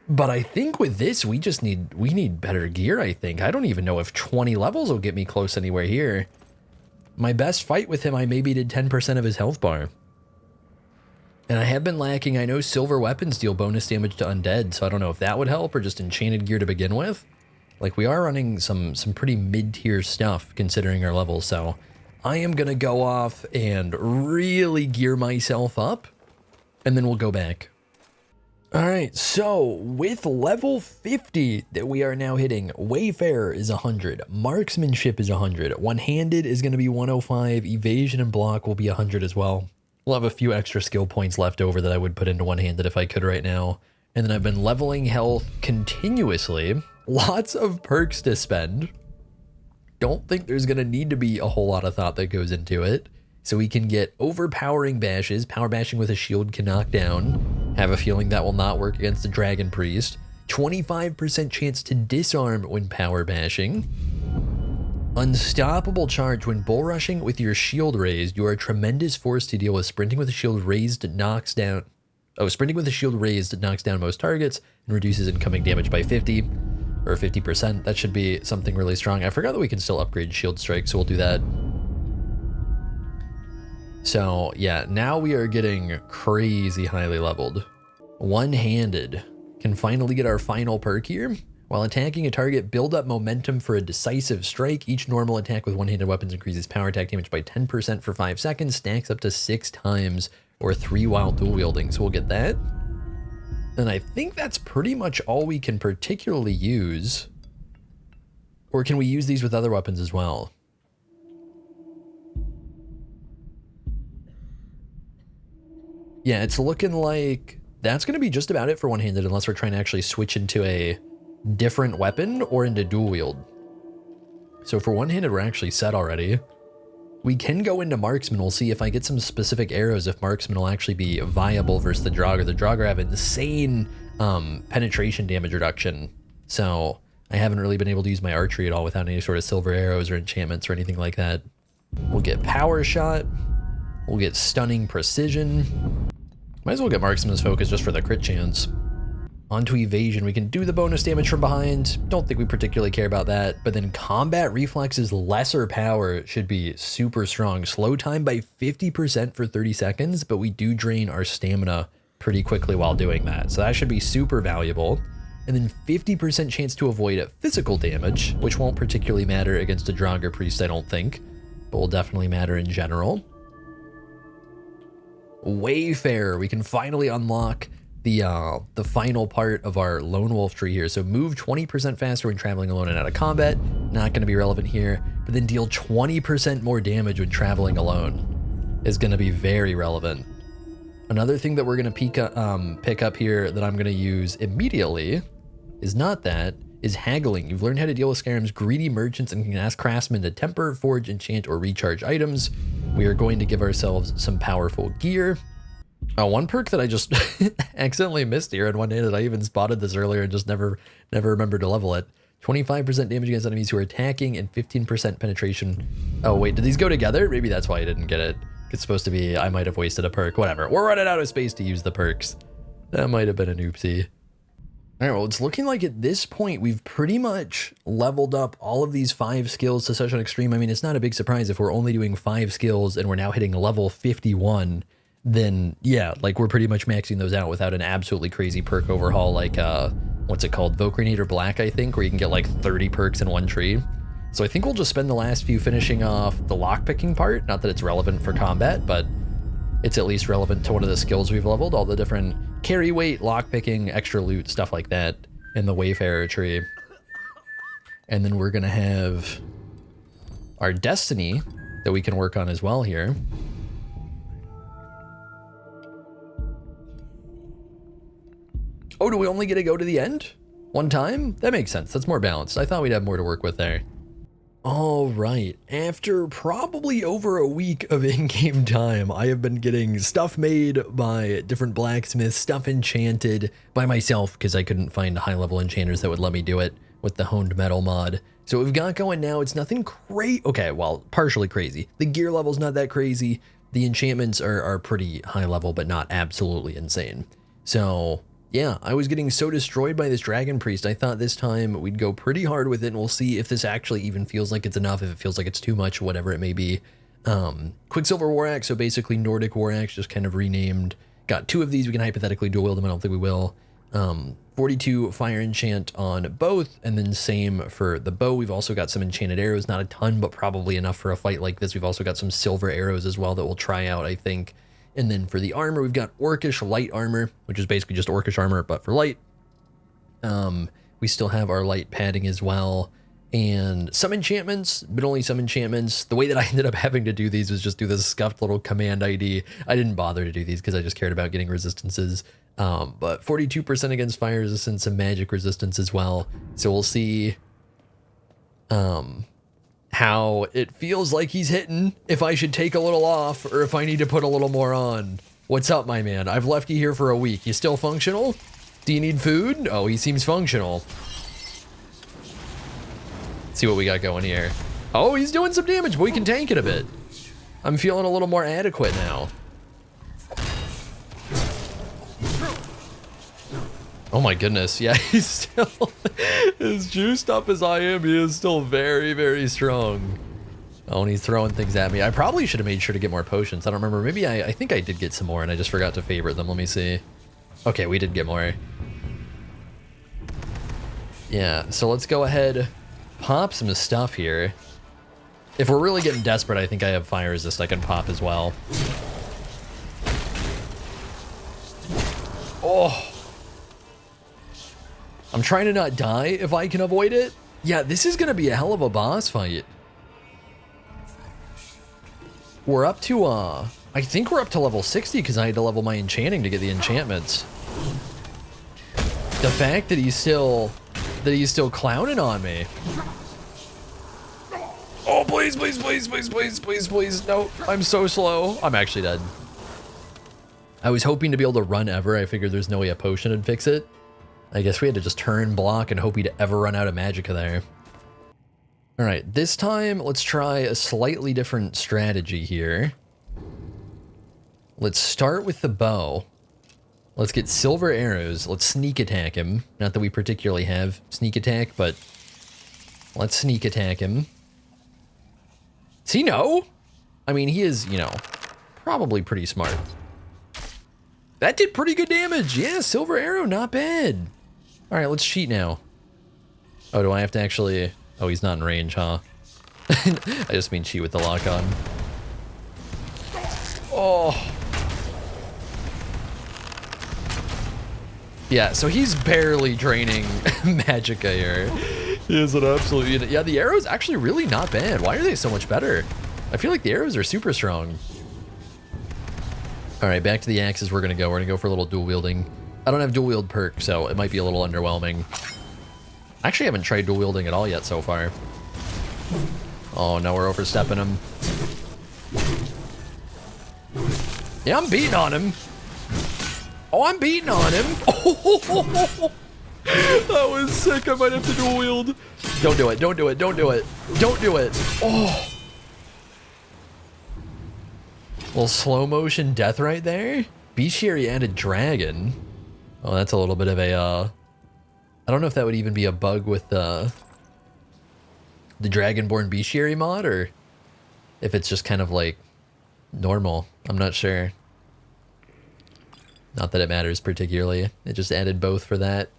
But I think with this, we need better gear, I think. I don't even know if 20 levels will get me close anywhere here. My best fight with him, I maybe did 10% of his health bar. And I have been lacking, I know silver weapons deal bonus damage to undead, so I don't know if that would help or just enchanted gear to begin with. Like, we are running some pretty mid-tier stuff considering our levels, so I am gonna go off and really gear myself up, and then we'll go back. All right, so with level 50 that we are now hitting, Wayfarer is 100, Marksmanship is 100, One-Handed is gonna be 105, Evasion and Block will be 100 as well. We'll have a few extra skill points left over that I would put into One-Handed if I could right now. And then I've been leveling health continuously, lots of perks to spend. Don't think there's going to need to be a whole lot of thought that goes into it. So we can get overpowering bashes. Power bashing with a shield can knock down. Have a feeling that will not work against the Dragon Priest. 25% chance to disarm when power bashing. Unstoppable charge when bull rushing with your shield raised. You are a tremendous force to deal with. Sprinting with a shield raised knocks down... Oh, sprinting with a shield raised knocks down most targets and reduces incoming damage by 50. Or 50%, that should be something really strong. I forgot that we can still upgrade shield strike, so we'll do that. So yeah, now we are getting crazy highly leveled. One-handed can finally get our final perk here. While attacking a target, build up momentum for a decisive strike. Each normal attack with one-handed weapons increases power attack damage by 10% for 5 seconds, stacks up to 6 times, or 3 while dual wielding, so we'll get that. And I think that's pretty much all we can particularly use. Or can we use these with other weapons as well? Yeah, it's looking like that's going to be just about it for one-handed unless we're trying to actually switch into a different weapon or into dual wield. So for one-handed, we're actually set already. We can go into marksman. We'll see if I get some specific arrows, if marksman will actually be viable versus the Draugr. The Draugr have insane penetration damage reduction. So I haven't really been able to use my archery at all without any sort of silver arrows or enchantments or anything like that. We'll get power shot. We'll get stunning precision. Might as well get marksman's focus just for the crit chance. Onto evasion, we can do the bonus damage from behind. Don't think we particularly care about that. But then combat reflexes, lesser power should be super strong. Slow time by 50% for 30 seconds, but we do drain our stamina pretty quickly while doing that. So that should be super valuable. And then 50% chance to avoid physical damage, which won't particularly matter against a Draugr priest, I don't think, but will definitely matter in general. Wayfarer, we can finally unlock the final part of our lone wolf tree here. So move 20% faster when traveling alone and out of combat, not going to be relevant here, but then deal 20% more damage when traveling alone is going to be very relevant. Another thing that we're going to pick up here that I'm going to use immediately is not that, is haggling. You've learned how to deal with Skyrim's greedy merchants and can ask craftsmen to temper, forge, enchant, or recharge items. We are going to give ourselves some powerful gear. One perk that I just accidentally missed here in one day that I even spotted this earlier and just never remembered to level it. 25% damage against enemies who are attacking and 15% penetration. Oh wait, did these go together? Maybe that's why I didn't get it. It's supposed to be, I might have wasted a perk. Whatever, we're running out of space to use the perks. That might have been an oopsie. All right, well, it's looking like at this point, we've pretty much leveled up all of these 5 skills to such an extreme. I mean, it's not a big surprise if we're only doing 5 skills and we're now hitting level 51, then yeah, like we're pretty much maxing those out without an absolutely crazy perk overhaul like, what's it called? Vokrinator Black, I think, where you can get like 30 perks in one tree. So I think we'll just spend the last few finishing off the lockpicking part. Not that it's relevant for combat, but it's at least relevant to one of the skills we've leveled, all the different carry weight, lockpicking, extra loot, stuff like that in the Wayfarer tree. And then we're gonna have our Destiny that we can work on as well here. Oh, do we only get to go to the end? One time? That makes sense. That's more balanced. I thought we'd have more to work with there. All right. After probably over a week of in-game time, I have been getting stuff made by different blacksmiths, stuff enchanted by myself because I couldn't find high-level enchanters that would let me do it with the honed metal mod. So what we've got going now, it's nothing crazy. Okay, well, partially crazy. The gear level's not that crazy. The enchantments are pretty high level, but not absolutely insane. So yeah, I was getting so destroyed by this Dragon Priest, I thought this time we'd go pretty hard with it, and we'll see if this actually even feels like it's enough, if it feels like it's too much, whatever it may be. Quicksilver War Axe, so basically Nordic War Axe, just kind of renamed. Got 2 of these, we can hypothetically dual wield them, I don't think we will. 42 fire enchant on both, and then same for the bow. We've also got some enchanted arrows, not a ton, but probably enough for a fight like this. We've also got some silver arrows as well that we'll try out, I think. And then for the armor, we've got Orcish light armor, which is basically just Orcish armor, but for light. We still have our light padding as well. And some enchantments, but only some enchantments. The way that I ended up having to do these was just do this scuffed little command ID. I didn't bother to do these because I just cared about getting resistances. But 42% against fire resistance and magic resistance as well. So we'll see how it feels like he's hitting, if I should take a little off or if I need to put a little more on. What's up, my man? I've left you here for a week. You still functional? Do you need food? Oh, he seems functional. Let's see what we got going here. Oh, he's doing some damage, but we can tank it a bit. I'm feeling a little more adequate now. Oh my goodness, yeah, he's still as juiced up as I am. He is still very, very strong. Oh, and he's throwing things at me. I probably should have made sure to get more potions. I don't remember. Maybe I think I did get some more and I just forgot to favorite them. Let me see. Okay, we did get more. Yeah, so let's go ahead, pop some stuff here. If we're really getting desperate, I think I have fire resist I can pop as well. Oh. I'm trying to not die if I can avoid it. Yeah, this is gonna be a hell of a boss fight. We're up to, I think we're up to level 60 because I had to level my enchanting to get the enchantments. The fact that he's still clowning on me. Oh, please, please, please, please, please, please, please. No, I'm so slow. I'm actually dead. I was hoping to be able to run ever. I figured there's no way a potion would fix it. I guess we had to just turn, block, and hope he'd ever run out of magicka there. All right, this time, let's try a slightly different strategy here. Let's start with the bow. Let's get silver arrows. Let's sneak attack him. Not that we particularly have sneak attack, but let's sneak attack him. Does he know? I mean, he is, you know, probably pretty smart. That did pretty good damage. Yeah, silver arrow, not bad. All right, let's cheat now. Oh, do I have to actually... Oh, he's not in range, huh? I just mean cheat with the lock on. Oh. Yeah, so he's barely draining magicka here. He is an absolute unit. Yeah, the arrow's actually really not bad. Why are they so much better? I feel like the arrows are super strong. All right, back to the axes we're gonna go. We're gonna go for a little dual wielding. I don't have dual wield perk, so it might be a little underwhelming. I actually haven't tried dual wielding at all yet so far. Oh, no, we're overstepping him. Yeah, I'm beating on him. Oh, I'm beating on him. Oh, that was sick. I might have to dual wield. Don't do it. Don't do it. Don't do it. Don't do it. Oh. Little slow motion death right there. Bestiary and a dragon. Oh, that's a little bit of a, I don't know if that would even be a bug with the Dragonborn Bestiary mod, or if it's just kind of like normal. I'm not sure. Not that it matters particularly. It just added both for that.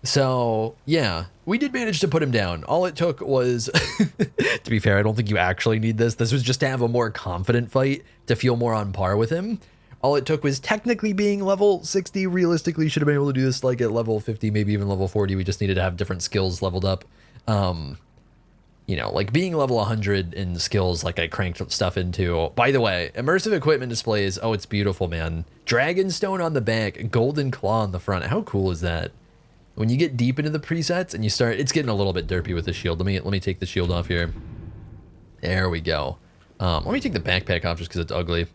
So, yeah, we did manage to put him down. All it took was, to be fair, I don't think you actually need this. This was just to have a more confident fight, to feel more on par with him. All it took was technically being level 60. Realistically, should have been able to do this like at level 50, maybe even level 40. We just needed to have different skills leveled up. You know, like being level 100 in skills, like I cranked stuff into. By the way, immersive equipment displays. Oh, it's beautiful, man. Dragonstone on the back, golden claw on the front. How cool is that? When you get deep into the presets and you start, it's getting a little bit derpy with the shield. Let me take the shield off here. There we go. Let me take the backpack off just because it's ugly.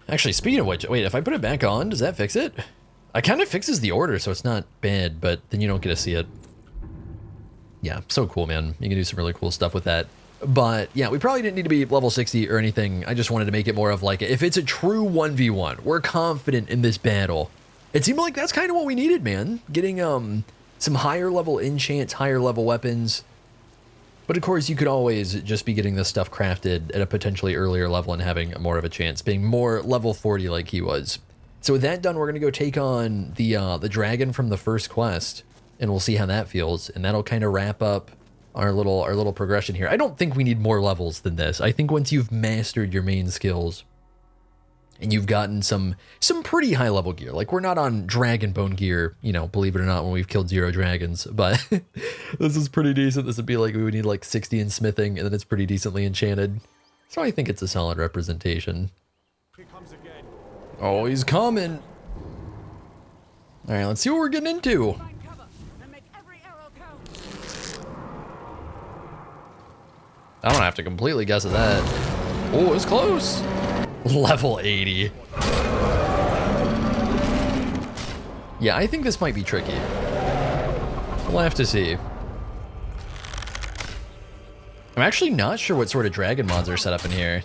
Actually, speaking of which, wait, if I put it back on, does that fix it? It kind of fixes the order, so it's not bad, but then you don't get to see it. Yeah, so cool, man. You can do some really cool stuff with that. But yeah, we probably didn't need to be level 60 or anything. I just wanted to make it more of like, if it's a true 1v1, we're confident in this battle. It seemed like that's kind of what we needed, man. Getting some higher level enchants, higher level weapons. But of course, you could always just be getting this stuff crafted at a potentially earlier level and having more of a chance, being more level 40 like he was. So with that done, we're gonna go take on the dragon from the first quest, and we'll see how that feels, and that'll kind of wrap up our little progression here. I don't think we need more levels than this. I think once you've mastered your main skills and you've gotten some pretty high level gear, like we're not on dragon bone gear, you know, believe it or not, when we've killed 0 dragons, but this is pretty decent. This would be like, we would need like 60 in smithing, and then it's pretty decently enchanted. So I think it's a solid representation. Here comes again. Oh, he's coming. All right, let's see what we're getting into. Find cover and make every arrow count. I don't have to completely guess at that. Oh, it's close. Level 80. Yeah, I think this might be tricky. We'll have to see. I'm actually not sure what sort of dragon mods are set up in here.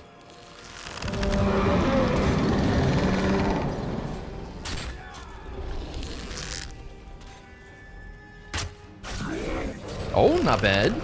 Oh, not bad.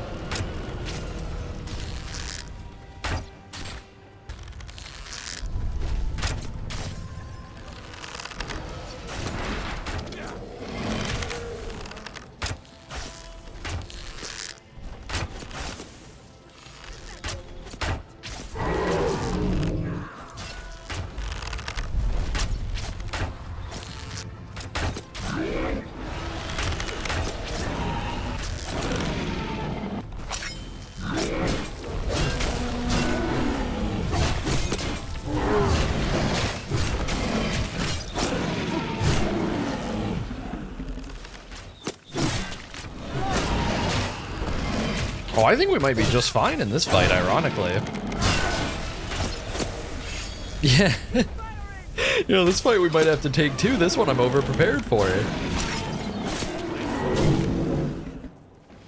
Oh, I think we might be just fine in this fight, ironically. Yeah. You know, this fight we might have to take two. This one I'm over-prepared for. Let's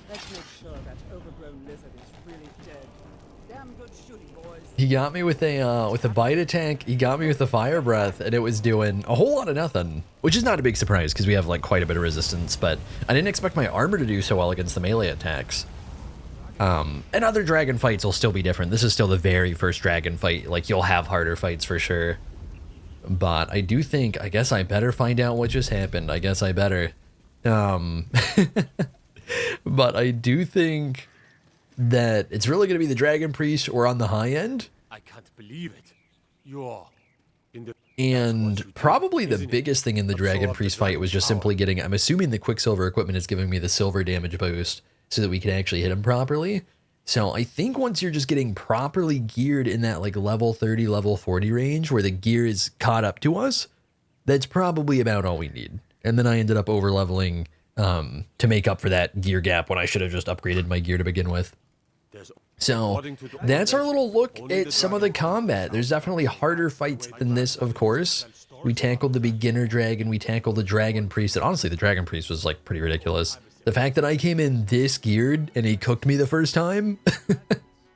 make sure that overgrown lizard is really dead. Damn good shooting, boys. He got me with a bite attack. He got me with a fire breath, and it was doing a whole lot of nothing, which is not a big surprise because we have like quite a bit of resistance. But I didn't expect my armor to do so well against the melee attacks. And other dragon fights will still be different. This is still the very first dragon fight. Like, you'll have harder fights for sure. But I do think, I guess I better find out what just happened. I guess I better. But I do think that it's really going to be the Dragon Priest or on the high end. I can't believe it. You're in the... And probably the biggest thing in the Dragon Priest fight was just simply getting, I'm assuming the Quicksilver equipment is giving me the silver damage boost so that we can actually hit him properly. So I think once you're just getting properly geared in that like level 30, level 40 range where the gear is caught up to us, that's probably about all we need. and then I ended up over leveling to make up for that gear gap when I should have just upgraded my gear to begin with. So that's our little look at some of the combat. There's definitely harder fights than this, of course. We tackled the beginner dragon, we tackled the dragon priest, and honestly the dragon priest was like pretty ridiculous. The fact that I came in this geared and he cooked me the first time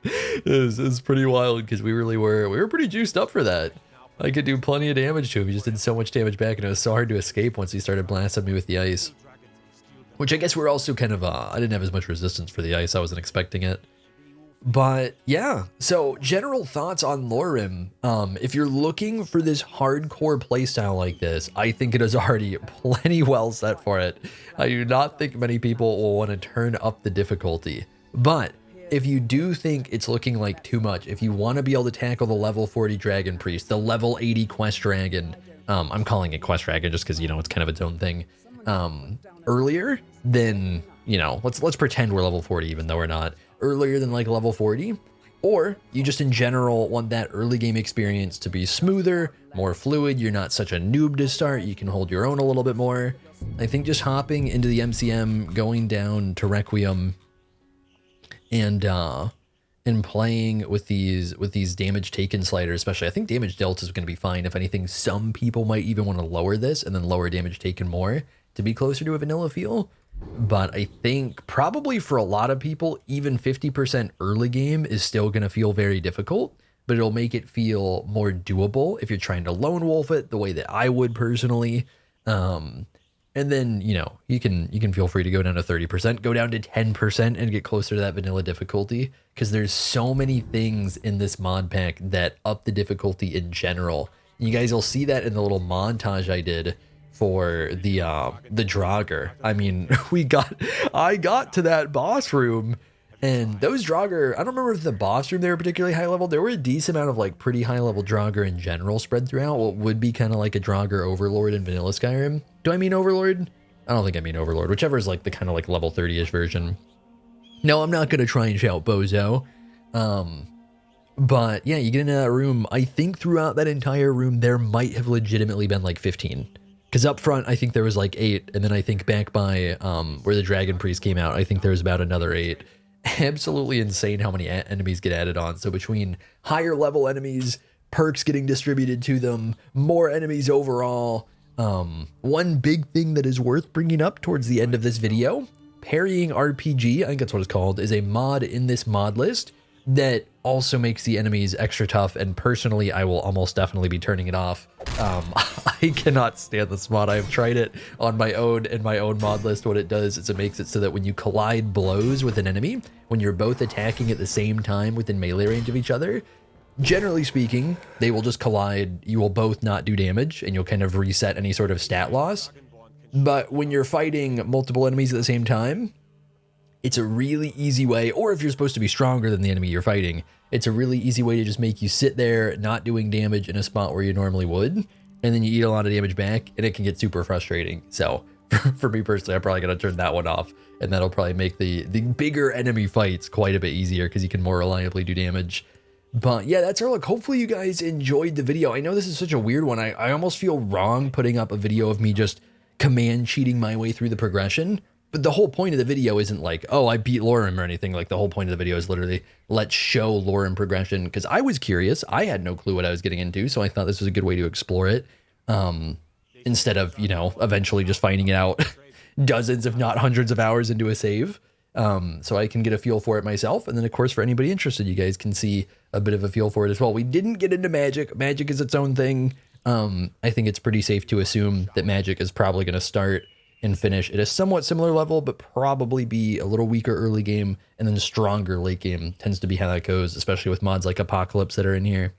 is pretty wild, because we were pretty juiced up for that. I could do plenty of damage to him. He just did so much damage back, and it was so hard to escape once he started blasting me with the ice. Which I guess we're also kind of, I didn't have as much resistance for the ice, I wasn't expecting it. But yeah, so general thoughts on LoreRim. If you're looking for this hardcore playstyle like this, I think it is already plenty well set for it. I do not think many people will want to turn up the difficulty. But if you do think it's looking like too much, if you want to be able to tackle the level 40 Dragon Priest, the level 80 Quest Dragon, I'm calling it Quest Dragon just because, you know, it's kind of its own thing, earlier, then, you know, let's pretend we're level 40 even though we're not. Earlier than like level 40, or you just in general want that early game experience to be smoother, more fluid, you're not such a noob to start, you can hold your own a little bit more. I think just hopping into the MCM, going down to Requiem, and playing with these damage taken sliders, especially, I think damage dealt is going to be fine. If anything, some people might even want to lower this and then lower damage taken more to be closer to a vanilla feel. But I think probably for a lot of people, even 50% early game is still going to feel very difficult, but it'll make it feel more doable if you're trying to lone wolf it the way that I would personally. And then, you know, you can feel free to go down to 30%, go down to 10% and get closer to that vanilla difficulty, because there's so many things in this mod pack that up the difficulty in general. You guys will see that in the little montage I did for the Draugr. I mean, I got to that boss room, and those Draugr, I don't remember if the boss room they were particularly high level. There were a decent amount of like pretty high level Draugr in general spread throughout what would be kind of like a Draugr Overlord in vanilla Skyrim. Do I mean Overlord? I don't think I mean Overlord, whichever is like the kind of like level 30-ish version. No, I'm not gonna try and shout bozo. But yeah, you get into that room. I think throughout that entire room there might have legitimately been like 15. Because up front, I think there was like 8, and then I think back by where the Dragon Priest came out, I think there was about another 8. Absolutely insane how many enemies get added on. So between higher level enemies, perks getting distributed to them, more enemies overall. One big thing that is worth bringing up towards the end of this video, Parrying RPG, I think that's what it's called, is a mod in this mod list that also makes the enemies extra tough, and personally I will almost definitely be turning it off. I cannot stand this mod. I have tried it on my own in my own mod list. What it does is it makes it so that when you collide blows with an enemy, when you're both attacking at the same time within melee range of each other, generally speaking, they will just collide, you will both not do damage, and you'll kind of reset any sort of stat loss. But when you're fighting multiple enemies at the same time, it's a really easy way, or if you're supposed to be stronger than the enemy you're fighting, it's a really easy way to just make you sit there not doing damage in a spot where you normally would, and then you eat a lot of damage back, and it can get super frustrating. So for me personally, I'm probably going to turn that one off, and that'll probably make the bigger enemy fights quite a bit easier because you can more reliably do damage. But yeah, that's our look. Hopefully you guys enjoyed the video. I know this is such a weird one. I almost feel wrong putting up a video of me just command cheating my way through the progression. But the whole point of the video isn't like, oh, I beat LoreRim or anything. Like, the whole point of the video is literally, let's show LoreRim progression. Because I was curious. I had no clue what I was getting into. So I thought this was a good way to explore it. Instead of, you know, eventually just finding it out dozens, if not hundreds of hours into a save. So I can get a feel for it myself. And then, of course, for anybody interested, you guys can see a bit of a feel for it as well. We didn't get into magic. Magic is its own thing. I think it's pretty safe to assume that magic is probably going to start and finish at a somewhat similar level, but probably be a little weaker early game and then stronger late game. Tends to be how that goes, especially with mods like Apocalypse that are in here.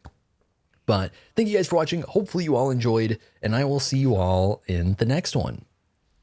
But thank you guys for watching. Hopefully you all enjoyed, and I will see you all in the next one.